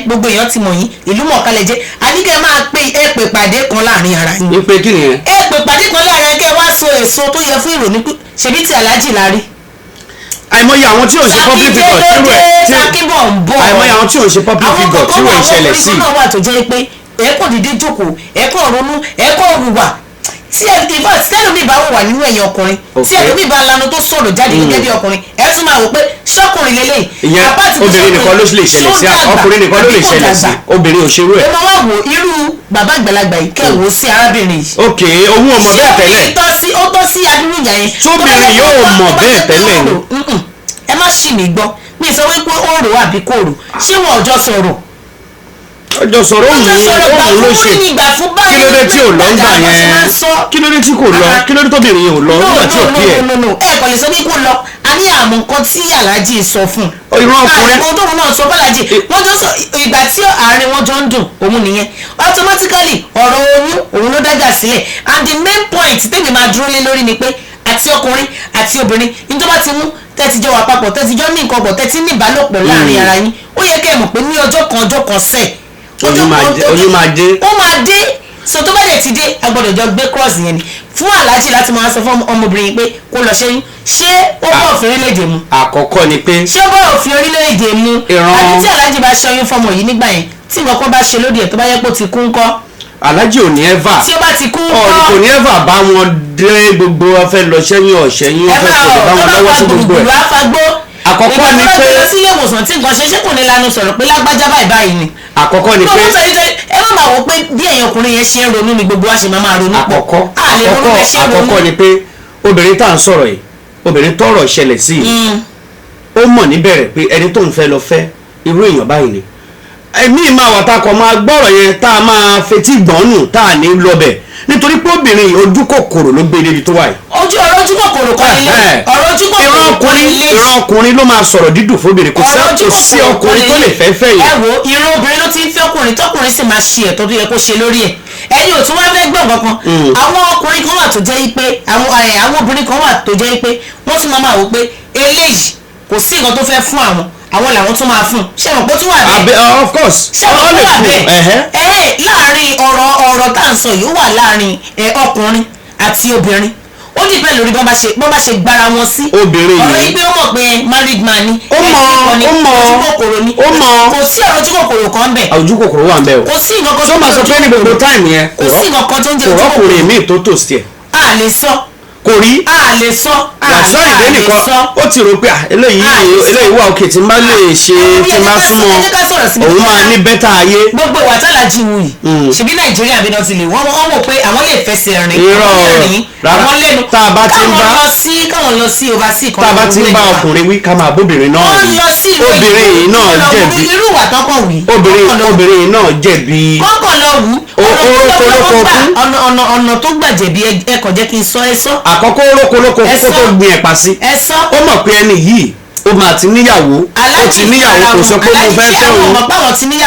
gbogbo èèyàn ti mọ̀ yín ìlú mọ̀ọ́kálẹ̀ jẹ́ àníkẹ́ máa pé ẹ pè pàdé kan láàrin ara yín. ìpè kí nìyẹn. ẹ pè pàdé kan láàrin ara kẹ́ wá so èso tó yẹ fún ìrònú ṣebí ti Aláàjì la rí. àìmọye àwọn tí ò ń ṣe public figure tí àìmọye àwọn tí ò ń ṣe public figure tí wọ́n ń ṣẹlẹ̀ sí. àwọn kan wà tó jẹ́ pé ẹ̀kọ́ dídé jókòó ẹ̀kọ́ ronú ẹ̀kọ́ rúwà tí ẹlòmíì bá wà nínú ẹ̀yìn ọkùnrin tí ẹlòmíì bá lanu tó sọ̀rọ̀ jáde gẹ́gẹ́ bí ọkùnrin ẹ̀ tún máa wò pé ṣọ́kùnrin lélẹ̀. ìyẹn obìnrin nìkan ló lè ṣẹlẹ̀ sí ọkùnrin nìkan ló lè ṣẹlẹ̀ sí obìnrin ò ṣerú ẹ̀. ó máa wá wo irú bàbá àgbàlagbà yìí kẹ́wò sí arábìnrin yìí. ok owó ọmọ bẹ́ẹ̀ tẹ́lẹ̀. ó tọ́ sí adúrú ìyá yẹn. tóbìnrin yóò mọ̀ bẹ́ẹ̀ tẹ́lẹ̀ ni. ẹ má ṣì mí gbọ́ mi sọ wípé ó rò àbí kò rò ṣé wọn ò jọ sọ̀rọ̀ ọjọ́ sọ̀rọ̀ òun ló ṣe kí ló dé tí ò lọ ńgbà yẹn kí ló dé tí kò lọ kí ló dé tóbìnrin yẹn ò lọ nígbà tí ò pí ẹ. ẹ kò lè sọ pé kó lọ a ní àmọ́ nǹkan tí Aláàjì sọ fún irú ọkùnrin àwọn tóun náà sọ fọlájì wọ́n jọ sọ ìgbà tí àárín wọn jọ ń dùn òun nìyẹn automatically ọ̀rọ̀ oyún òun ló dájà sílẹ̀ and the main point tèmi máa dúró lé lórí ni pé àti ọkùnrin àti obìnrin ní tó bá ti mú tẹ́tí jọ wà papọ̀ tẹ́tí jọ ní nǹkan bọ̀ tẹ́tí ní ìbálòpọ̀ láàrin ara yín ó yẹ kẹ́ ẹ mọ̀ pé ní ọjọ́ kan sẹ́ẹ̀ oyún máa dé. ó máa dé so tó bá dẹ̀ ti dé a gbọ́dọ̀ jọ gbé cross yẹn ni fún Aláàjì láti máa sọ fún ọmọbìnrin pé kó lọ ṣẹ́yún ṣé ó bá òfin orílẹ̀-èdè mu. àkọ́kọ́ ni pé. ṣé ó bá òfin orílẹ̀-èdè mu. àti tí Aláàjì bá ṣẹ́yún fọmọ yìí nígbà yẹn tí nǹkan kan bá ṣe lóde ẹ̀ tó bá yẹ kó ti kú ńkọ́. Aláàjì ò ní ẹ́fà. tí ó bá ti kú ńkọ́. kò ní ẹ́fà bá wọn dé gbogbo ọfẹ́ lọ ṣẹ́yún ọ̀ṣẹ́yún ọfẹ́ sọ̀rọ̀ bá wọn lọ́wọ́ sí gbogbo ẹ̀. àkọ́kọ́ ni pé ìgbà tó lọ sí ilé ìwòsàn tí nǹkan ṣe kò ní lanu sọ̀rọ̀ pé lágbájá báyìí ni. àkọ́kọ́ ni pé ẹ má máa wò pé bí ẹ̀yin ọkùnrin yẹn ṣe ń ronú ni gbogbo wa ṣe máa ronú pọ̀. àkọ́kọ́ ni pé obìnrin tá à ń sọ̀rọ̀ yìí obìnrin tọ́rọ̀ ṣẹlẹ̀ sí i ó mọ̀ níbẹ̀rẹ̀ pé ẹni tó ń fẹ́ lọ fẹ́ irú èèyàn báyìí ni èmi máa wà tá a kọ̀ máa gbọ́rọ̀ yẹn tá a máa fetí gbọ́nù tá a ní lọ́bẹ̀ nítorí pé obìnrin ojú kòkòrò ló gbé débi tó wà yìí. ọ̀rọ̀ ojú kòkòrò kan ilé ọ̀rọ̀ ojú kòkòrò kan ilé. ìran ọkùnrin ló máa sọ̀rọ̀ dídùn fóbìnrin kò sí ọkùnrin tó lè fẹ́ fẹ́ yìí. ẹ wo ìran obìnrin ló ti ń fẹ́ ọkùnrin tọkùnrin sì máa ṣe ẹ̀tọ́ tó yẹ kó ṣe lórí ẹ̀ ẹ̀yin ò tún wá fẹ́ gbọ̀n kankan àwọn ọkùnrin kan wà tó jẹ́ pé àwọn obìnrin kan wà tó jẹ́ pé wọ́n tún máa wò pé eléyìí kò sí nǹkan tó fẹ́ fún àwọn làwọn tún máa fún ṣé wọn kó tún wà bẹ́ẹ̀. of course ṣé wọn kó wà bẹ́ẹ̀ láàrin ọ̀rọ̀ tá à ń sọ yìí ó wà láàrin ọkùnrin àti obìnrin ó dìbẹ́ lórí bọ́n bá ṣe gbára wọn sí. obìnrin yìí ọ̀rọ̀ yìí pé ó mọ̀ pé married man ni ó mọ̀ ojúkòkòrò ni kò sí ọ̀rọ̀ ojúkòkòrò kan bẹ̀. ojúkòkòrò wà ń bẹ̀ o kò sí nǹkan kan tó máa sọ pé ní gbogbo táìmù yẹn kò sí nǹkan kan tó ń jẹ́ ojúkòkòrò ọkùnrin mi tó tò sí ẹ̀. a lè sọ kò rí a lè sọ Wasiu Ayinde nìkan ó ti rò pé eléyìí wà òkè tí n bá lè ṣe tí n bá súnmọ́ òun máa ní bẹ́tà ayé. gbogbo ìwà tálàjì wù yìí ṣebí Nàìjíríà bí wọ́n ti lè wọ́n mọ̀ pé àwọn lè fẹsẹ̀ rìn àwọn lẹ́nu tá a bá ti ń bá káwọn lọ sí overseas tá a bá ti ń bá ọkùnrin wí ká máa bóbìnrin náà wí obìnrin yìí náà jẹ̀bi irú ìwà tọ́kọ̀ wí obìnrin yìí náà jẹ̀bi kọ́kọ́ lọ wù ọ̀nà tó gbà jẹ̀bi ẹ̀kọ́ jẹ́ kí n sọ ẹ sọ. àkọ́kọ́ orókolóko kó tó gbin ẹ̀pà sí ó mọ̀ pé ẹni yìí ó máa ti níyàwó ó ti níyàwó kò sọ pé mo fẹ́ fẹ́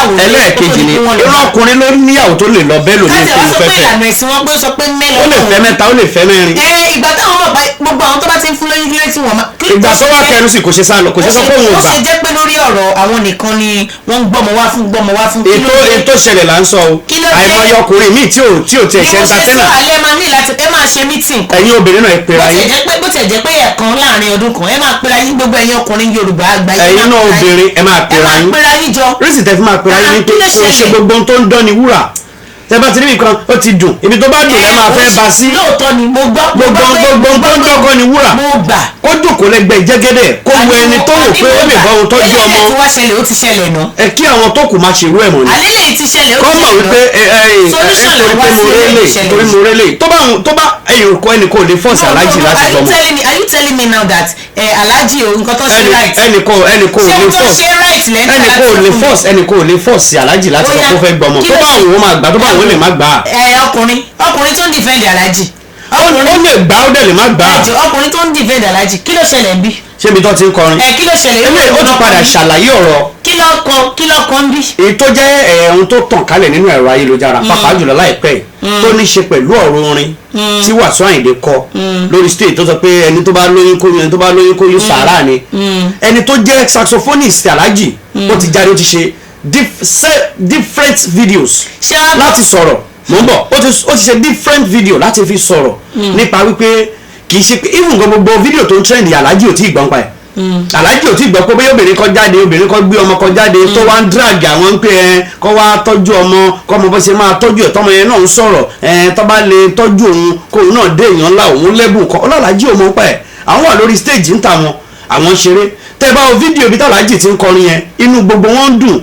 òun ẹlẹ́ẹ̀kejì ni irú ọkùnrin ló níyàwó tó lè lọ bẹ́ẹ̀ lòdì tó ń fẹ́ fẹ́ ó lè fẹ́ mẹ́ta ó lè fẹ́ mẹ́rin. ìgbà táwọn mọ̀ gbogbo àwọn tó bá ti ń fún lóyún kílé tí wọ́n máa. ìgbà tó wá kẹnu sí kò ṣe sá lọ kò ṣe sọ pé òun ò gbà. ó ṣe jẹ́ pé lórí ọ̀rọ̀ àwọn nìkan ni wọ́n ń gbọ́mọ wá fún. ètò ìṣẹ̀lẹ̀ là ń sọ o àìmọye ọkùnrin míì tí ò tiẹ̀ ṣe ń ta tẹ́lẹ̀. bí mo ṣe sọ alẹ́ máa ní láti ẹ máa ṣe mítìn. ẹ̀yin obìnrin náà ẹ pera yín. bó tiẹ̀ jẹ́ pé ẹ̀kan láàrin ọdún kan ẹ máa pera yín gbogbo ẹ̀yin ọkùnrin Yorùbá àgbáyé. ẹ̀yin náà obìnrin ẹ máa pera yín jọ. rísì tẹ́ fi máa pera yín ní pé kò ṣe gbogbo tó ń dán ni wúrà tẹ́ bá ti rí nǹkan ó ti dùn ibi tó bá dùn ẹ máa fẹ́ bá sí. lóòótọ́ ni mo gbọ́. gbogbo tó ń dọ́gọ́ ni wúrà. mo gbà. kó jòkó lẹ́gbẹ̀ẹ́ jẹ́gẹ́dẹ́ kó wo ẹni tó wò pé ó lè bá òun tọ́jú ọmọ. eléyìí tí wá ṣẹlẹ̀ ó ti ṣẹlẹ̀ náà. ẹ kí àwọn tó kù máa ṣerú ẹ̀ mọ̀ ni. àlélẹ́yìí ti ṣẹlẹ̀ ó ti ṣẹlẹ̀ náà. kọ́ mọ̀ wípé torí mo rélé tó bá ẹnì kò lè fọ́ọ̀sì aláàjì láti gbọmọ. are you telling me now that aláàjì o nǹkan tó ṣe right. ẹnì kò lè fọ́ọ̀sì aláàjì láti gbọmọ kó fẹ́ gbọmọ tó bá òun máa gbà tó bá òun lè má gbà. ọkùnrin tó ń defend aláàjì. ó lè gbà ó dẹ̀ lè má gbà. ọkùnrin tó ń defend aláàjì kí ló ṣẹlẹ̀ ń bí. ṣé ibi tó ti ń kọrin. kí ló ṣẹlẹ̀. ó ti padà ṣàlàyé ọ̀rọ̀. kí ló kọ́ ń bí. èyí tó jẹ́ ohun tó tàn kálẹ̀ nínú ẹ̀rọ ayélujára pàápàá jùlọ láìpẹ́ tó ní ṣe pẹ̀lú ọ̀rọ̀ orin tí Wasiu Ayinde kọ lórí stage tó sọ pé ẹni tó bá lóyún kóyún sàárà ni ẹni tó jẹ́ saxophonist Alhaji ó ti jáde ó ti ṣe different videos láti sọ̀rọ̀ mò ń bọ̀ ó ti ṣe different video láti fi sọ̀rọ̀ nípa wípé kì í ṣe pé even gbogbo fídíò tó ń trend Alhaji ò tí ì gbọ́n pa ẹ̀ Alhaji ò tí ì gbọ́ pé bóyá obìnrin kan jáde obìnrin kan gbé ọmọ kan jáde tó wá ń drag àwọn ń pè ẹ kó wá tọ́jú ọmọ kó ọmọ bó ṣe máa tọ́jú ẹ̀ tọ́mọ yẹn náà ń sọ̀rọ̀ tó bá lè tọ́jú òun kóun náà dé èèyàn ńlá òun lẹ́bùn kan Alhaji ò mọ̀ pa ẹ̀ àwọn wà lórí stage ń ta wọn àwọn ṣeré tẹ́ bá wo fídíò bí Alhaji ti ń kọrin yẹn inú gbogbo wọn ń dùn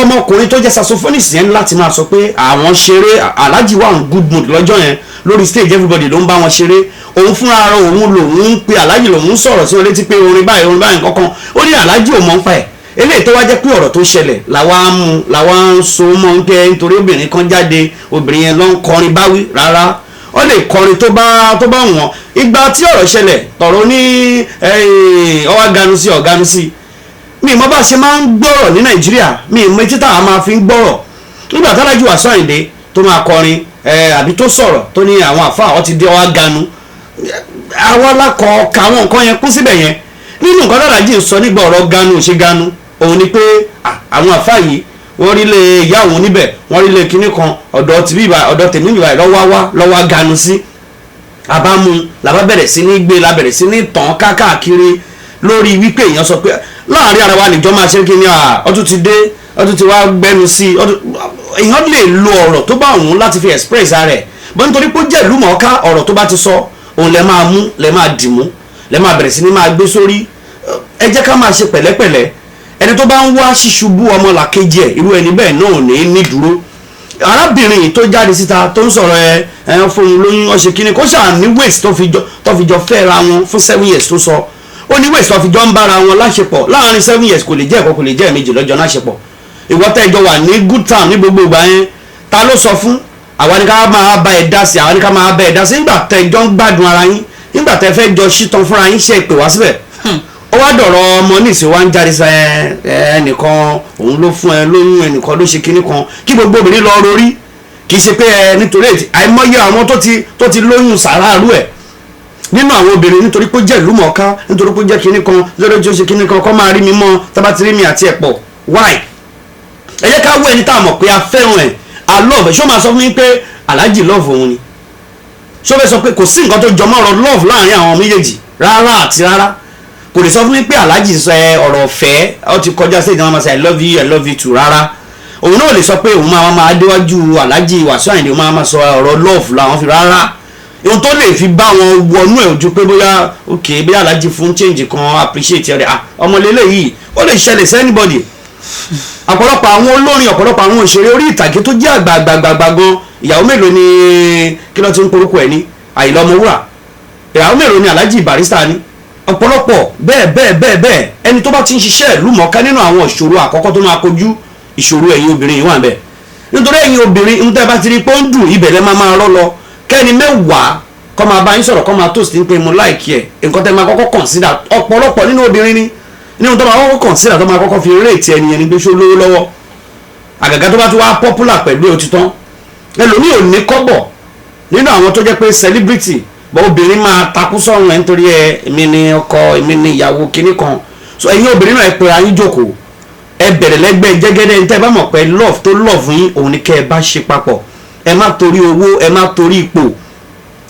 ọmọkùnrin tó jẹ́ saxophonist yẹn láti máa sọ pé àwọn ṣeré Alhaji wà ń good mood lọ́jọ́ yẹn lórí stage everybody ló ń bá wọn ṣeré òun fúnra ara òun lòun ń pe Alhaji lòun sọ̀rọ̀ sí wọn létí pé orin báyìí kankan ó ní Alhaji ò mọ̀ ń pa ẹ̀ eléyìí tó wá jẹ́ pé ọ̀rọ̀ tó ṣẹlẹ̀ làwa ń so mọ́ ń pẹ́ nítorí obìnrin kan jáde obìnrin yẹn ló ń kọrin báwí rárá ó lè kọrin tó bá wọ̀n ìgbà tí ọ̀rọ̀ ṣẹlẹ̀ tọ̀rọ̀ ní ọwá ganu sí mi mọ bá ṣe máa ń gbọ́rọ̀ ní Nàìjíríà mi mọ etí táwa máa fi ń gbọ́rọ̀ nígbà tí Alhaji Wasiu Ayinde tó máa kọrin àbí tó sọ̀rọ̀ tó ní àwọn àfa àwọn ti dé ọwá ganu àwọn alákọ̀ ka àwọn nǹkan yẹn kún síbẹ̀ yẹn nínú nǹkan tí Alhaji ń sọ nígbà ọ̀rọ̀ ganu ṣe ganu òun ni pé àwọn àfa yìí wọ́n rí lé ìyá òun níbẹ̀ wọ́n rí lé kinní kan ọ̀dọ̀ tèmi bíbá lọ́wọ́ ganu sí àbámu làbá bẹ̀rẹ̀ sí ní gbé la bẹ̀rẹ̀ sí ní tàn káàkiri lórí wípé èèyàn sọ pé láàrin ara wa nìjọ máa ṣe kí ni ọdún ti dé ọdún ti wá gbẹnu sí èèyàn lè lo ọ̀rọ̀ tó bá òun láti fi express ara ẹ̀ bọ́n nítorí pé ó jẹ́ ìlú mọ̀ọ́ká ọ̀rọ̀ tó bá ti sọ òun lẹ máa mú lẹ máa dìmú lẹ máa bẹ̀rẹ̀ sí ní máa gbé sórí ẹ jẹ́ ká máa ṣe pẹ̀lẹ́pẹ̀lẹ́ ẹni tó bá ń wá ṣíṣubú ọmọ làkejì ẹ̀ irú ẹni bẹ́ẹ̀ náà ní dúró arábìnrin tó jáde síta tó ń sọ̀rọ̀ ẹ fún un lóyún ọ̀ṣẹ̀ kínní kó ṣáà ní waste tó fi jọ fẹ́ra wọn fún 7 years tó sọ ó ní waste tó fi jọ ń bára wọn láṣepọ̀ láàrin 7 years kò lè jẹ́ ẹ̀kọ́ kò lè jẹ́ ẹ̀mejì lọ́jọ́ láṣepọ̀ ìwọ tẹ́ ẹjọ́ wà ní good time ní gbogbo ìgbà yẹn ta ló sọ fún àwa ni ká máa bá ẹ dá sí àwa ni ká máa bá ẹ dá sí nígbà tẹ́ ẹjọ́ ń gbádùn ara yín nígbà tẹ́ fẹ́ jọ ṣítàn fúnra yín ṣe ìpè wá síbẹ̀ ó wá dọ̀rọ̀ ọmọ níìsín wá ń jáde sa ẹnìkan òun ló fún ẹ lóyún ẹnìkan ló ṣe kinní kan kí gbogbo obìnrin lọ rorí kì í ṣe pé nítorí àìmọye àwọn tó ti lóyún sàráàlú ẹ nínú àwọn obìnrin nítorí pé ó jẹ́ ìlú mọ̀ọ́ká nítorí pé ó jẹ́ kinní kan lórí tí ó ṣe kinní kan kọ́ máa rí mi mọ́ tábà ti rí mi àti ẹ̀ pọ̀ why ẹ jẹ́ ká wọ ẹni tá a mọ̀ pé a fẹ́ràn ẹ̀ a love ẹ̀ ṣó máa sọ fún mi pé Alhaji love òun ni ṣó fẹ́ sọ pé kò sí nǹkan tó jọmọ́ ọ̀rọ̀ love láàrin àwọn méjèèjì rárá àti rárá kò lè sọ fún mi pé Alhaji sọ ọ̀rọ̀ ọ̀fẹ́ ó ti kọjá sí ìdáná máa sọ I love you too rárá òun náà lè sọ pé òun máa déwájú Alhaji Wasiu Ayinde òun máa sọ ọ̀rọ̀ love làwọn fi rárá ohun tó lè fi bá wọn wọnú ẹ̀ ojú pé bóyá ok bóyá alájí fún change kan appreciate ẹ̀ ọmọlélẹ̀ yìí ó lè ṣẹlẹ̀ sí anybody. ọ̀pọ̀lọpọ̀ àwọn olórin ọ̀pọ̀lọpọ̀ àwọn òṣèré orí ìtàgé tó jẹ́ àgbààgbà gan ìyàwó mélòó ni kí ló ti ń porúkọ ẹ̀ ní Àyìnlá Ọmọwúrà ìyàwó mélòó ni Alhaji Barrister ní ọ̀pọ̀lọpọ̀ bẹ́ẹ̀ ẹni tó bá ti ń ṣiṣẹ́ ìlú mọ̀ọ́ká nínú àwọn ìṣòro àkọ́kọ́ tó máa kojú ìṣòro ẹ̀yin obìnrin yìí wà bẹ́ẹ̀ nítorí ẹ̀yin obìnrin ń tẹ́ bá ti rí pọ́ńdù ibẹ̀rẹ̀ máa rọ́ lọ kẹ́ni mẹ́wàá kọ́ máa bá yín sọ̀rọ̀ kọ́ máa toast ní pé mo like ẹ̀ nǹkan tẹ́ máa kọ́kọ́ consider ọ̀pọ̀lọpọ̀ nínú obìnrin ni nínú tó máa kọ́kọ́ consider tó máa kọ́kọ́ fi rate ẹni yẹn ni pé ṣó lówó lọ́wọ́ àgàgà tó bá ti wá popular pẹ̀lú òtítọ́ ẹlòmíì ò ní kọ́bọ̀ nínú àwọn tó jẹ́ pé celebrity bọ́ obìnrin máa takú sọ́run ẹ̀ nítorí èmi ni ọkọ èmi ni ìyàwó kinní kan so ẹ̀yin obìnrin náà ẹ pera yín jókòó ẹ bẹ̀rẹ̀ lẹ́gbẹ́ jẹ́gẹ́dẹ́ ní tẹ́ bá mọ̀ pé love tó love yín òun ni kẹ́ ẹ bá ṣe papọ̀ ẹ má torí owó ẹ má torí ipò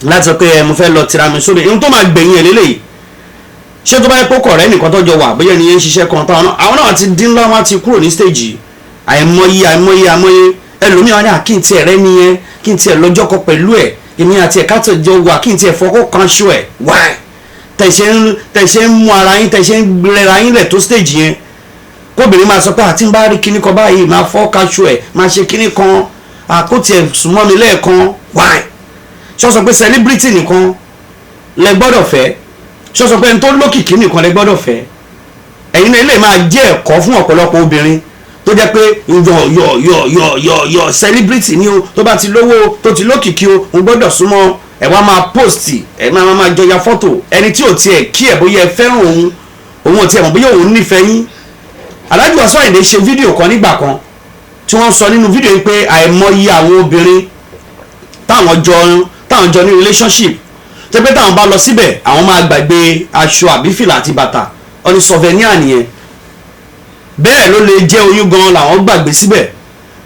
láti sọ pé mo fẹ́ lọ tira mi sóde ohun tó máa gbẹ̀yìn ẹ̀ lélẹ́yìí ṣé tó bá yẹ kókò rẹ nìkan tọ́jọ́ wà bóyá ẹni yẹn ń ṣiṣẹ́ kan táwọn àwọn náà ti dín lọ́wọ́ ti kúrò ní stage àìmọye ẹlòmíràn ní àkíntì ẹ̀rẹ́ nìyẹn kí n tiẹ̀ lọ́jọ́ kan pẹ̀lú ẹ̀ èmi àti ẹ̀ka tó jọ wà kí n tiẹ̀ fọkọ́ kan ṣó ẹ̀ wáì tẹ̀sẹ̀ ń mú ara yín tẹ̀sẹ̀ ń rẹra yín lẹ̀ tó stage yẹn kóbìnrin máa sọ pé àti ń bá rí kíní kan báyìí máa fọ́ kan ṣó ẹ̀ máa ṣe kíní kan àkótì ẹ̀ súnmọ́ mi lẹ́ẹ̀kan wáì ṣọ́ sọ pé celebrity nìkan lẹ gbọ́dọ̀ fẹ́ ṣọ́ sọ pé ẹni tó lókìkí nìkan lẹ gbọ́dọ̀ fẹ́ ẹ̀yin náà ilé máa jẹ́ ẹ̀kọ́ fún ọ̀pọ̀lọpọ̀ obìnrin tó jẹ́ pé yọ celebrity ni o tó bá ti lówó tó ti lókìkí o ń gbọ́dọ̀ súnmọ́ ẹ̀ wá máa post ẹ̀ máa jọya fọ́tò ẹni tí ò tiẹ̀ kí ẹ̀ bóyá ẹ fẹ́ràn òun ò tiẹ̀ mọ̀ bóyá òun nífẹ̀ẹ́ yín. Alhaji Wasiu Ayinde ṣe fídíò kan nígbà kan tí wọ́n sọ nínú fídíò yìí pé àìmọye àwọn obìnrin táwọn jọ ní relationship tó pé táwọn bá lọ síbẹ̀ àwọn máa gbàgbé aṣọ àbí fìlà àti bàtà ọ̀nì souvenir nìyẹn bẹ́ẹ̀ ló lè jẹ́ oyún gan làwọn gbàgbé síbẹ̀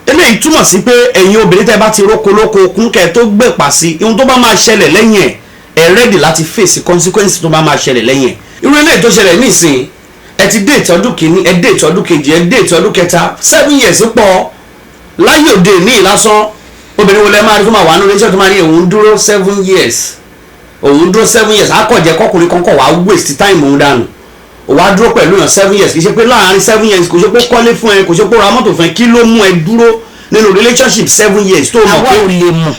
eléyìí túmọ̀ sí pé ẹ̀yin obìnrin tẹ́ bá ti róko lóko kún kẹ́ tó gbẹ̀pà sí ohun tó bá máa ṣẹlẹ̀ lẹ́yìn ẹ̀ ready láti face consequence tó bá máa ṣẹlẹ̀ lẹ́yìn ẹ̀ irú eléyìí tó ṣẹlẹ̀ nísìn ẹ ti date ọdún kìíní ẹ date ọdún kejì ẹ date ọdún kẹta 7 years pọ̀ láyé òde ní ìlásán obìnrin wo lẹ máa rí tó máa wà nínú iṣẹ́ tó máa ní òun dúró 7 years akọ̀jẹ́ kọkùnrin kan kọ̀ wá waste time òun dànù wàá dúró pẹ̀lú yàn 7 years kì í ṣe pé láàárín 7 years kò ṣe pé kọ́lé fún ẹ kò ṣe pé ra mọ́tò fún ẹ kí ló mú ẹ dúró nínú relationship 7 years tó mọ̀ pé. àwa ò lè mọ̀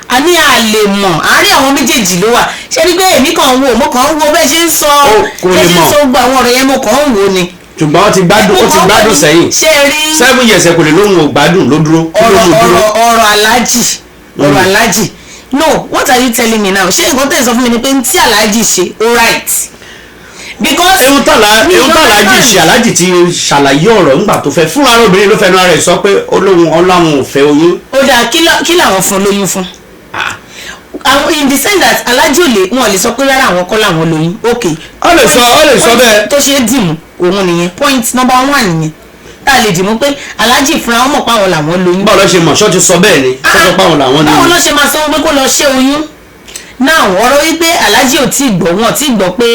a ní a lè mọ̀ àárín àwọn méjèèjì ló wà ṣé ní pé èmi kàn ń wo mo kàn ń wo bẹ́ẹ̀ ṣe ń sọ bẹ́ẹ̀ ṣe ń sọ gbogbo àwọn ọ̀rọ̀ yẹn mo kàn ń wo ni. ṣùgbọ́n ó ti gbádùn sẹ́yìn 7 years ẹ kò lè lóhun ò gbádùn ló dúró. ọ̀rọ̀ Alhaji no what are you telling me now ṣé nǹkan tẹ̀ sọ fún mi ni pé tí Alhaji ṣe all right because ehun tàlàjì ṣe Alhaji ti ṣàlàyé ọ̀rọ̀ nígbà tó fẹ́ fún ara obìnrin ló fẹnu ara ẹ̀ sọ pé olóhùn ọláhùn ò fẹ́ oyún. ó dáa kí làwọn fún lóyún fún àwọn in the sense that Alhaji wọn lè sọ pé rárá àwọn kọ́ làwọn lóyún ok. ó lè sọ bẹ́ẹ̀. tó ṣe é dìmú òun nìyẹn point number 1 nìyẹn tá a lè dìmú pé Alhaji fúnra wọn mọ̀ pé àwọn làwọn lóyún. báwo ló ṣe mọ̀ ṣọ́ ti sọ bẹ́ẹ̀ ni ṣọ́ sọ pé àwọn làwọn lóyún. báwo ló ṣe máa sọ pé kó lọ ṣe oyún now ọ̀rọ̀ wípé Alhaji ò tí gbọ́ wọn tí gbọ́ pé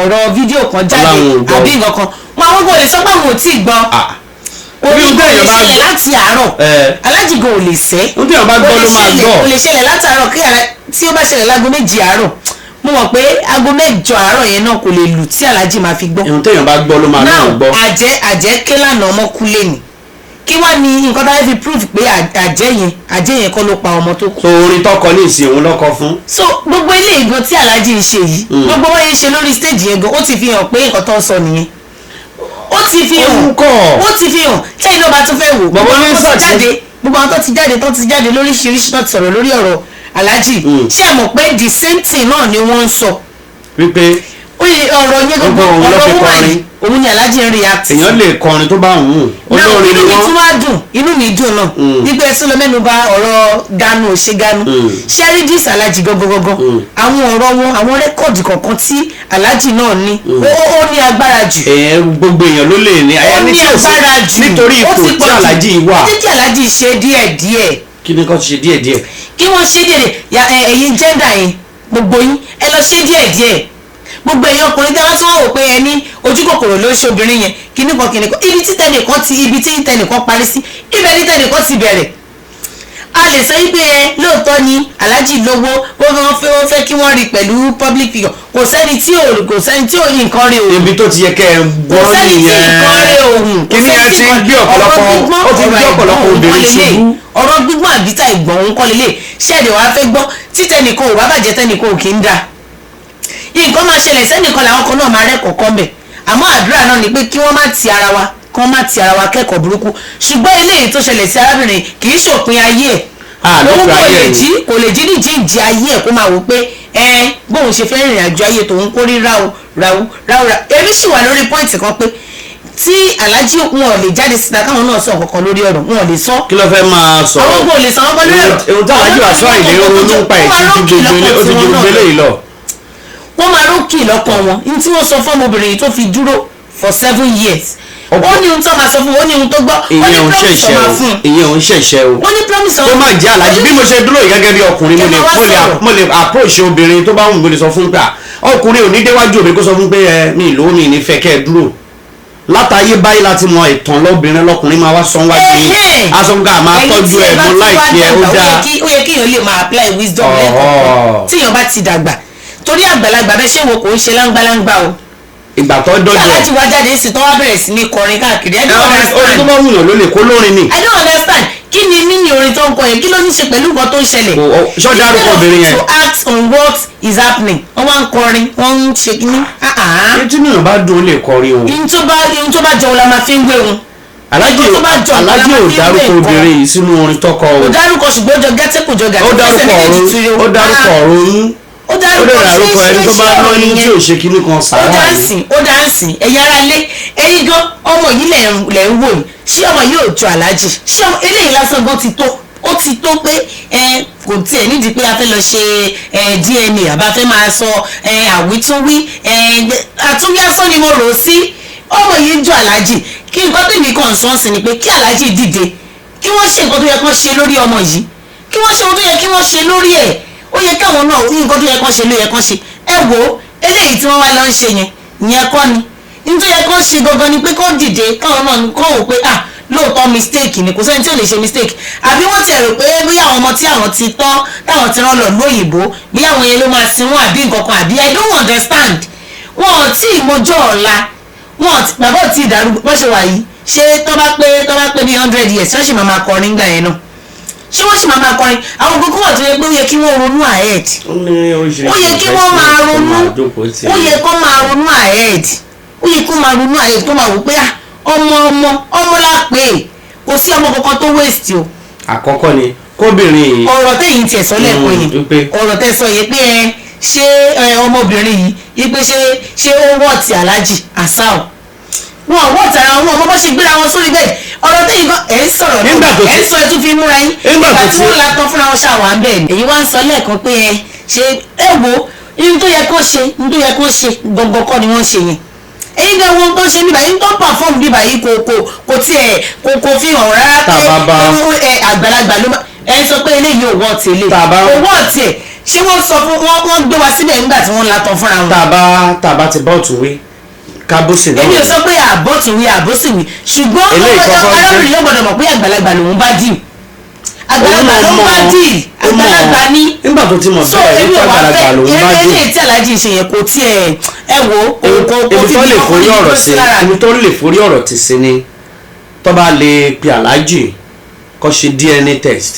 ọ̀rọ̀ fídíò kan jáde àbí nǹkan kan wọn àwọn kò lè sọ pé àwọn ò tí gbọ́ orí kò lè ṣẹlẹ̀ láti àárọ̀ Alhaji gan ò lè sẹ́ kò lè ṣẹlẹ̀ láti àárọ̀ tí ó bá ṣẹlẹ̀ láago 2 àárọ̀ mo mọ̀ pé aago 8 àárọ̀ yẹn náà kò lè lù tí Alhaji máa fi gbọ́. ohun téèyàn bá gbọ́ ló máa náà gbọ́. àjẹ́ kélànà ọmọ kú lé ni kí wá ní nǹkan tá a fi proof pé àjẹ́ yẹn kọ́ ló pa ọmọ tó kú. so orin tọkọ ní ìsìn òun lọkọ fún. so gbogbo ilé ìgan tí Alhaji ń ṣe yìí gbogbo wọn yẹn ṣe lórí stage yẹn gan ó ti fi hàn pé nǹkan tó ń sọ nìyẹn ó ti fi hàn tẹ́yìn náà bá tún fẹ́ wò gbogbo àwọn tó ti jáde lóríṣiríṣi náà ti sọ̀rọ̀ lórí ọ̀rọ̀ Alhaji ṣé ẹ mọ̀ pé the same thing náà ni wọ́n ń sọ. wípé ọ̀rọ̀ yẹn gbogbo ọ̀rọ̀ wúwà òun ni Alhaji ń react. èèyàn lè kọrin tó bá wù ú olórin ni inú mi wọ́n. tún wá dùn inú mi dùn náà nígbà ẹsùn lọ mẹ́nu bà ọ̀rọ̀ Ganu ò ṣe Ganu ṣẹ́rídìs Alhaji gangan àwọn ọ̀rọ̀ wọn àwọn rẹ́kọ̀dì kọ̀ọ̀kan tí Alhaji náà ní ó ní agbára jù. gbogbo èèyàn ló lè ní ó ní agbára jù nítorí ipò tí Alhaji wà. ó ní kí Alhaji ṣe díẹ̀díẹ̀. kí ni kò ṣe díẹ̀díẹ̀. kí wọ́n ṣe díẹ̀díẹ̀ ẹ̀yin jẹ́ndà yẹn gbogbo yín ẹ lọ ṣe díẹ̀díẹ̀ gbogbo èèyàn ọkùnrin tẹ́wọ́ tí wọ́n wò pé ẹni ojú kòkòrò ló ṣe obìnrin yẹn kíníkan ibi tí tẹnìkan parí sí ibẹ̀ ní tẹnìkan ti bẹ̀rẹ̀ a lè sọ wípé lóòótọ́ ni Alhaji lówó wọ́n fẹ́ kí wọ́n rí pẹ̀lú public figure kò sẹ́ni tí ò yí nǹkan rí òun. ibi tó ti yẹ kẹ́ ẹ gbọ́ nìyẹn kí ni ẹ ti gbé ọ̀pọ̀lọpọ̀ obìnrin ṣubú. ọ̀rọ̀ gbígbọ́n àbíta ìgbọ̀n òun kọ́ lélẹ̀ ṣẹ́ẹ̀dẹ̀ wàá fẹ́ gbọ́ tí tẹnìkan ò bá bàjẹ́ tẹnìkan ò kì í dà nǹkan máa ṣẹlẹ̀ sẹ́nìkan làwọn kan náà máa rẹ́kọ̀ọ́ kọ́ mbẹ̀ àmọ́ àdúrà náà ni pé kí wọ́n má ti ara wa kẹ́kọ̀ọ́ burúkú ṣùgbọ́n eléyìí tó ṣẹlẹ̀ sí arábìnrin kì í ṣòpin ayé ẹ̀ òun kò lè jí ní jíǹjì ayé ẹ̀ kó máa wò pé bóun ṣe fẹ́ rìnrìn àjò ayé tòun kó rí ráu èmi sì wà lórí pọ́ìntì kan pé tí Alhaji wọn ò lè jáde síta káwọn náà sọ kankan lórí ọ̀rọ̀ wọn ò lè sọ. kí ló fẹ́ máa sọ. àwọn kò lè sọ wọn lórí ọ̀rọ̀. ohun tí Alhaji wà sọ àìlè ronú pa ètò ó ti ju gbélé yìí lọ. wọ́n máa rókì lọ́kàn wọn ní tí wọ́n sọ fọ́mọbìnrin yìí tó fi dúró for 7 years. ó ní ohun tó máa sọ fún ó ní ohun tó gbọ́ ó ní promise ọmọ fún. ìyẹn ò ń ṣẹ̀ṣẹ̀ o. ó ní promise ọmọ. tó máa jẹ́ Alhaji bí mo ṣe dúró yìí gẹ́gẹ́ bí ọkùnrin mo lè approach obìnrin tó bá wù mí lè sọ fún pé ọkùnrin ò ní déwájú òbí kó sọ fún pé mi ìlú mi ní fẹ́ kẹ́ ẹ dúró látàyé báyìí láti mọ ìtàn lọ́bìnrin lọkùnrin máa wá sanwó yìí asọ́nká máa tọ́jú ẹ̀ mọ́ láìpẹ́ ẹ̀ ó dáa. ó yẹ kéèyàn lè máa apply wisdom lẹ́kọ̀ọ́ tíyàn bá ti dàgbà torí àgbàlagbà bẹ́ẹ̀ ṣé wo kò ń ṣe láńgbáláńgbá o. ìgbà tó dọ́jọ́ tí Alhaji wá jáde sí tó wá bẹ̀rẹ̀ sí ní kọrin káàkiri I don't understand. orin tó bá wùyàn ló lè kó lórin ni. I don't understand kí ni mímí orin tó ń kọ yẹn kí ló ní ṣe pẹ̀lú nǹkan tó ń ṣẹlẹ̀. ṣọ́ dárúkọ obìnrin yẹn. to act on what is happening wọ́n wá ń kọrin wọ́n ń ṣe kíní. tí nìyàn bá dùn ó lè kọrin o. ihun tó bá jọ la máa fi ń gbé wọn. Alhaji ò dárúkọ obìnrin yìí sínú orin tọkọ o. kò dárúkọ ṣùgbọ́n ó jọ gẹ́tẹ́ kò jọ gàtẹ́. ó dárúkọ ọ̀run ó dárúkọ ẹni tó bá lọ́yún tí ò ṣe kíní kan sàárà yìí. ó dáǹsì ẹ̀yin ara lé ẹ̀yin gan ọmọ yìí lẹ̀ ń wò yìí ṣé ọmọ yìí ò jọ Alhaji ṣé eléyìí lásán gan ti tó ó ti tó pé kò tiẹ̀ nídìí pé a fẹ́ lọ ṣe DNA àbá fẹ́ máa sọ àwítúnwí àtúnwí asán ni mo rò ó sí ọmọ yìí ń jọ Alhaji kí nǹkan tèmi kan sọ sí ni pé kí Alhaji dìde kí wọ́n ṣe nǹkan tó yẹ kán ṣe lórí ọmọ yìí kí wọ́n ṣe ohun tó yẹ kí wọ́n ṣe lórí ẹ̀ ó yẹ káwọn náà nǹkan tó yẹ kán ṣe ló yẹ kán ṣe ẹ wò ó eléyìí tí wọ́n wá lọ ń ṣe yẹn ìyẹn kọ́ ni nítorí yẹ kán ṣe gangan ni pé kán dìde káwọn náà kán wò pé lóòótọ́ mistake ni kò sẹ́ni tí ò lè ṣe mistake àbí wọ́n ti rò pé bí àwọn ọmọ tí àwọn ti tọ́ táwọn ti rán lọ lóyìnbó bí àwọn yẹn ló máa sin wọn àbí nǹkan kan àbí I don't understand wọn ò tí ì mọjọ́ ọ̀la bàbá ò tí ì dàrú bó ṣe wà yìí ṣé tó bá pé bí 100 years wọ́n sì máa kọrin gbà yẹn náà ṣé wọ́n sì máa kọrin àwọn gbogbo wà tó yẹ pé ó yẹ kí wọ́n ronú ahead ó yẹ kí wọ́n máa ronú ó yẹ kó máa ronú ahead ó yẹ kó máa ronú ahead tó máa wò pé ọmọ la pé kò sí ọmọ kankan tó waste o. àkọ́kọ́ ni kóbìnrin yìí. ọ̀rọ̀ tẹ̀yìn tiẹ̀ sọ lẹ́ẹ̀kan yìí ọ̀rọ̀ tẹ̀ sọ yìí pé ṣé ọmọbìnrin yìí pé ṣé ó wọ́ọ̀tì Alhaji àṣà o wọn wọ́ọ̀tì ara wọn ọmọ bá ṣe gbéra wọn sórí bẹ́ẹ̀ ọ̀rọ̀ tẹ̀yìn kan ẹ̀ ń sọ̀rọ̀ ẹ̀ ń sọ ẹ̀ tún fi múra yín nígbà tí wọ́n la tán fúnra wọn ṣàwọn abẹ́ ẹ̀ èyí wá ń sọ lẹ́ẹ̀kan pé ṣe wo ihun tó yẹ kó ṣe gbọ̀ngàn kọ́ ni wọ́n ṣe yẹn èyí gan wọn tó ṣe níbà yìí tó pàfọ́ọ̀mù níbà yìí kò tiẹ̀ kò fi hàn rárá pé àgbàlagbà ló sọ pé eléyìí ò wọ́ọ̀tì eléyìí ò wọ́ọ̀tì ẹ̀ ṣé wọ́n sọ fún wọn gbé wa síbẹ̀ nígbà tí wọ́n la tán fúnra wọn. tàbá ti bọ́ọ̀tù wé kábòsì náà. èmi ò sọ pé àbọ̀túnwí àbòsíwí ṣùgbọ́n arábìnrin yóò gbọ́dọ̀ mọ̀ pé àgbàlagbà lòun bá dì àgbàlagbà ló ń bá dì àgbàlagbà ní. nígbà tó ti mọ̀ bẹ́ẹ̀ nípa àgbàlagbà lòun bá dì. eléyìí tí Alhaji ṣe yẹn kò tiẹ̀ ẹ wo èmi tó lè forí ọ̀rọ̀ sí èmi tó lè forí ọ̀rọ̀ tì sí ni tó bá lè pe Alhaji kó ṣe DNA test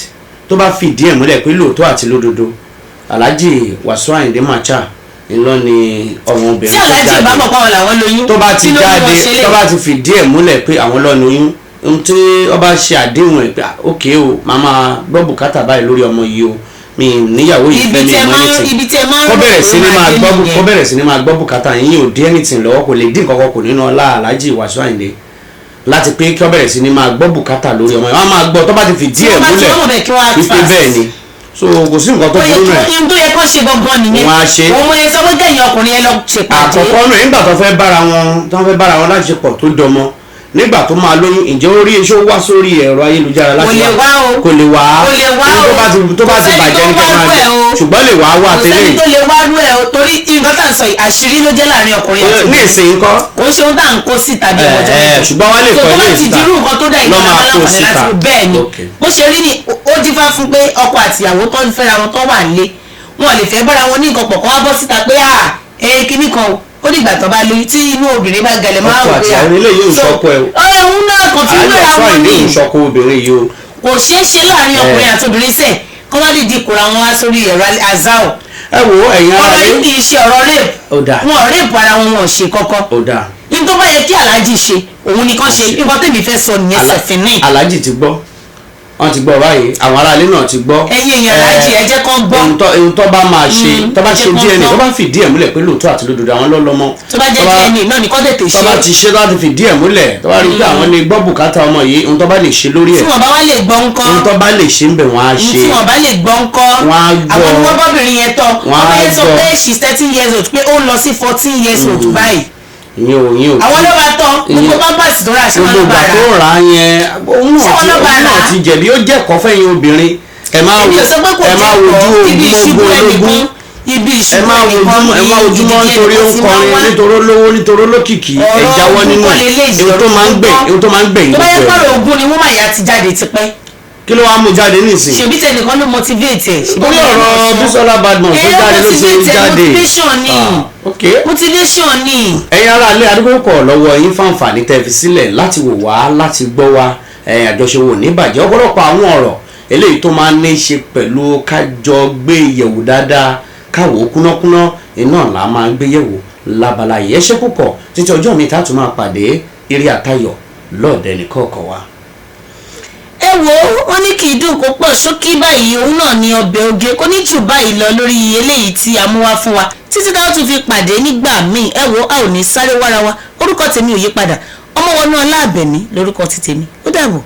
tó bá fìdí ẹ̀ múlẹ̀ pé lóòótọ́ àti lódodo Alhaji Wasiu Ayinde Marshal ńlọ ni ọmọbìnrin tí Alhaji bá mọ̀ pé àwọn làwọn lóyún tó bá ti jáde tó bá ti fìdí ẹ̀ múlẹ̀ pé àwọn lọ lóyún tí ọba ṣe àdéhùn ẹ̀ pé ókè o màmá gbọ́ bùkátà báyìí lórí ọmọ yìí o mi níyàwó yìí fẹ́ mi mọ́ anything kó bẹ̀rẹ̀ sí ni máa gbọ́ bùkátà yín ò dé anything lọ́wọ́ kò lè dín kankan kò nínú ọlá Alhaji Wasiu Ayinde láti pé kí ó bẹ̀rẹ̀ sí ni máa gbọ́ bùkátà lórí ọmọ yìí wọ́n máa gbọ́ tó bá ti fìdí ẹ̀ múlẹ̀ wípé bẹ́ẹ̀ ni so kò sí nǹkan tó burú náà. ohun tó yẹ kó ṣe gangan nìyẹn. wọ́n á ṣe. òun mo yẹ sọ pé kẹ́yìn ọkùnrin yẹn lọ ṣèpàdé. àkọ́kọ́ náà nígbà tó fẹ́ bára wọn láti ṣe pọ̀ tó dọmọ nígbà tó máa lóyún ǹjẹ́ ó rí iṣẹ́ wá sórí ẹ̀rọ ayélujára láti wá kò lè wá tó bá ti bàjẹ́ ní kẹ́kẹ́ máa jẹ ṣùgbọ́n lè wá wà tẹ́lẹ̀. kò sẹ́ni tó lè wá rú ẹ̀ o torí nǹkan tá à ń sọ yìí àṣírí ló jẹ́ láàrin ọkùnrin àti ní ìsìn kọ́. kò ń ṣe ohun tá à ń kó sí tàbí ọjọ́ ṣùgbọ́n wọ́n lè kọ́ ilé ìsìta lọ́ máa kó síta. bẹ́ẹ̀ ni bó ṣe rí ni ó dífá fún pé ọkọ àtìyàwó tó ń fẹ́ra wọn tó wà nílé wọn lè fẹ́ bára wọn ní nǹkan pọ̀ kó wá bọ́ síta pé kíní kan ó dìgbà tó bá lóyún tí inú obìnrin bá gẹlẹ̀ máa wò pé àtìyàwó ilé yóò sọkọ ẹ o. òun náà kò fi wéra wọn ní ìṣọkọ obìnrin yìí o. kò ṣeé ṣe láàrin ọkùnrin àti obìnrin sẹ́ẹ̀ kọ́ wá dìde kóra wọn wá sórí ẹ̀rọ azao. ẹ wo ẹ̀yin ara ọ̀rọ̀ yìí kì í ṣe ọ̀rọ̀ rape wọn rape ara wọn wọn ò ṣe kọ́kọ́ ní tó bá yẹ kí aláàjì ṣe òun nìkan ṣe nǹkan tèmi fẹ́ sọ nìyẹn sẹ̀fìn náà. aláàjì ti gbọ́ wọ́n ti gbọ́ báyìí àwọn aráalé náà ti gbọ́. ẹ̀yin èèyàn aláàjì ẹ jẹ́ kán gbọ́. ohun tó bá máa ṣe tó bá ṣe DNA tó bá fìdí ẹ̀ múlẹ̀ pé lóòótọ́ àti lódodo àwọn lọ́lọ́mọ. tó bá jẹ́ DNA náà ní kọ́ tètè ṣe. tó bá ti ṣe tó bá ti fìdí ẹ̀ múlẹ̀ tó bá rí pé àwọn ní gbọ́ bùkátà ọmọ yìí ohun tó bá lè ṣe lórí ẹ̀. tí wọ́n bá wá lè gbọ́ ńkọ́. ohun tó bá lè ṣe ń bẹ̀ wọ́n á ṣe. tí wọ́n bá lè gbọ́ ńkọ́. wọ́n á gbọ́. àwọn ọmọ bọ́bìnrin yẹn tọ́ ọmọ yẹn sọ pé she's 13 years old pé ó lọ sí 14 years old báyìí ìyẹn ò àwọn ló bá tán gbogbo pampers tó rà sí wọn ló bá rà gbogbo àgbà tó rà yẹn òun náà ti jẹ̀bi ó jẹ́kọ̀ọ́ fẹ́yìn obìnrin ẹ máa wojú ológun ibi ẹ ìṣubú máa ojúmọ́ nítorí ó ń kọrin nítorí olówó nítorí olókìkí ẹ jáwọ́ nínú ohun tó máa ń gbẹ̀yìn tó bá yẹ gbogbo kọ́rọ̀ ogun ni wọ́n máa yà ti jáde tipẹ́. kí ló wàá mú jáde nísìnyí. ṣèbí tẹnìkan ló motivate ẹ. orí ọ̀rọ̀ Bísọ́lá Badmus tó jáde ló ṣe jáde. motivation ni. ẹ̀yin ará ilé adúgbò kọ̀ lọ́wọ́ yín fáǹfààní tẹ́ fi sílẹ̀ láti wò wá láti gbọ́ wá àjọṣewò níbàjẹ́ ọ̀pọ̀lọpọ̀ àwọn ọ̀rọ̀ eléyìí tó máa ń ní í ṣe pẹ̀lú kájọ gbé yẹ̀wò dáadáa káwò kúnákúná iná là máa ń gbé yẹ̀wò lábala yìí ẹ ṣé púpọ̀ títí ọjọ́ mi tá a tún máa pàdé eré àtayọ̀ lọ́ọ̀dẹ nìkọ̀ọ̀kan wa. ẹ wo wọn ní kì í dùn kó pọ̀ ṣókí báyìí òun náà ní ọbẹ̀ oge kò ní jù báyìí lọ lórí eléyìí tí a mú wá fún wa títí táwọn tún fi pàdé nígbà míì ẹ wo a ò ní sáré wára wa orúkọ tèmi ò yí padà ọmọ wọnú ọlá àbẹ̀ní lórúkọ ti tèmi ó dàbọ̀.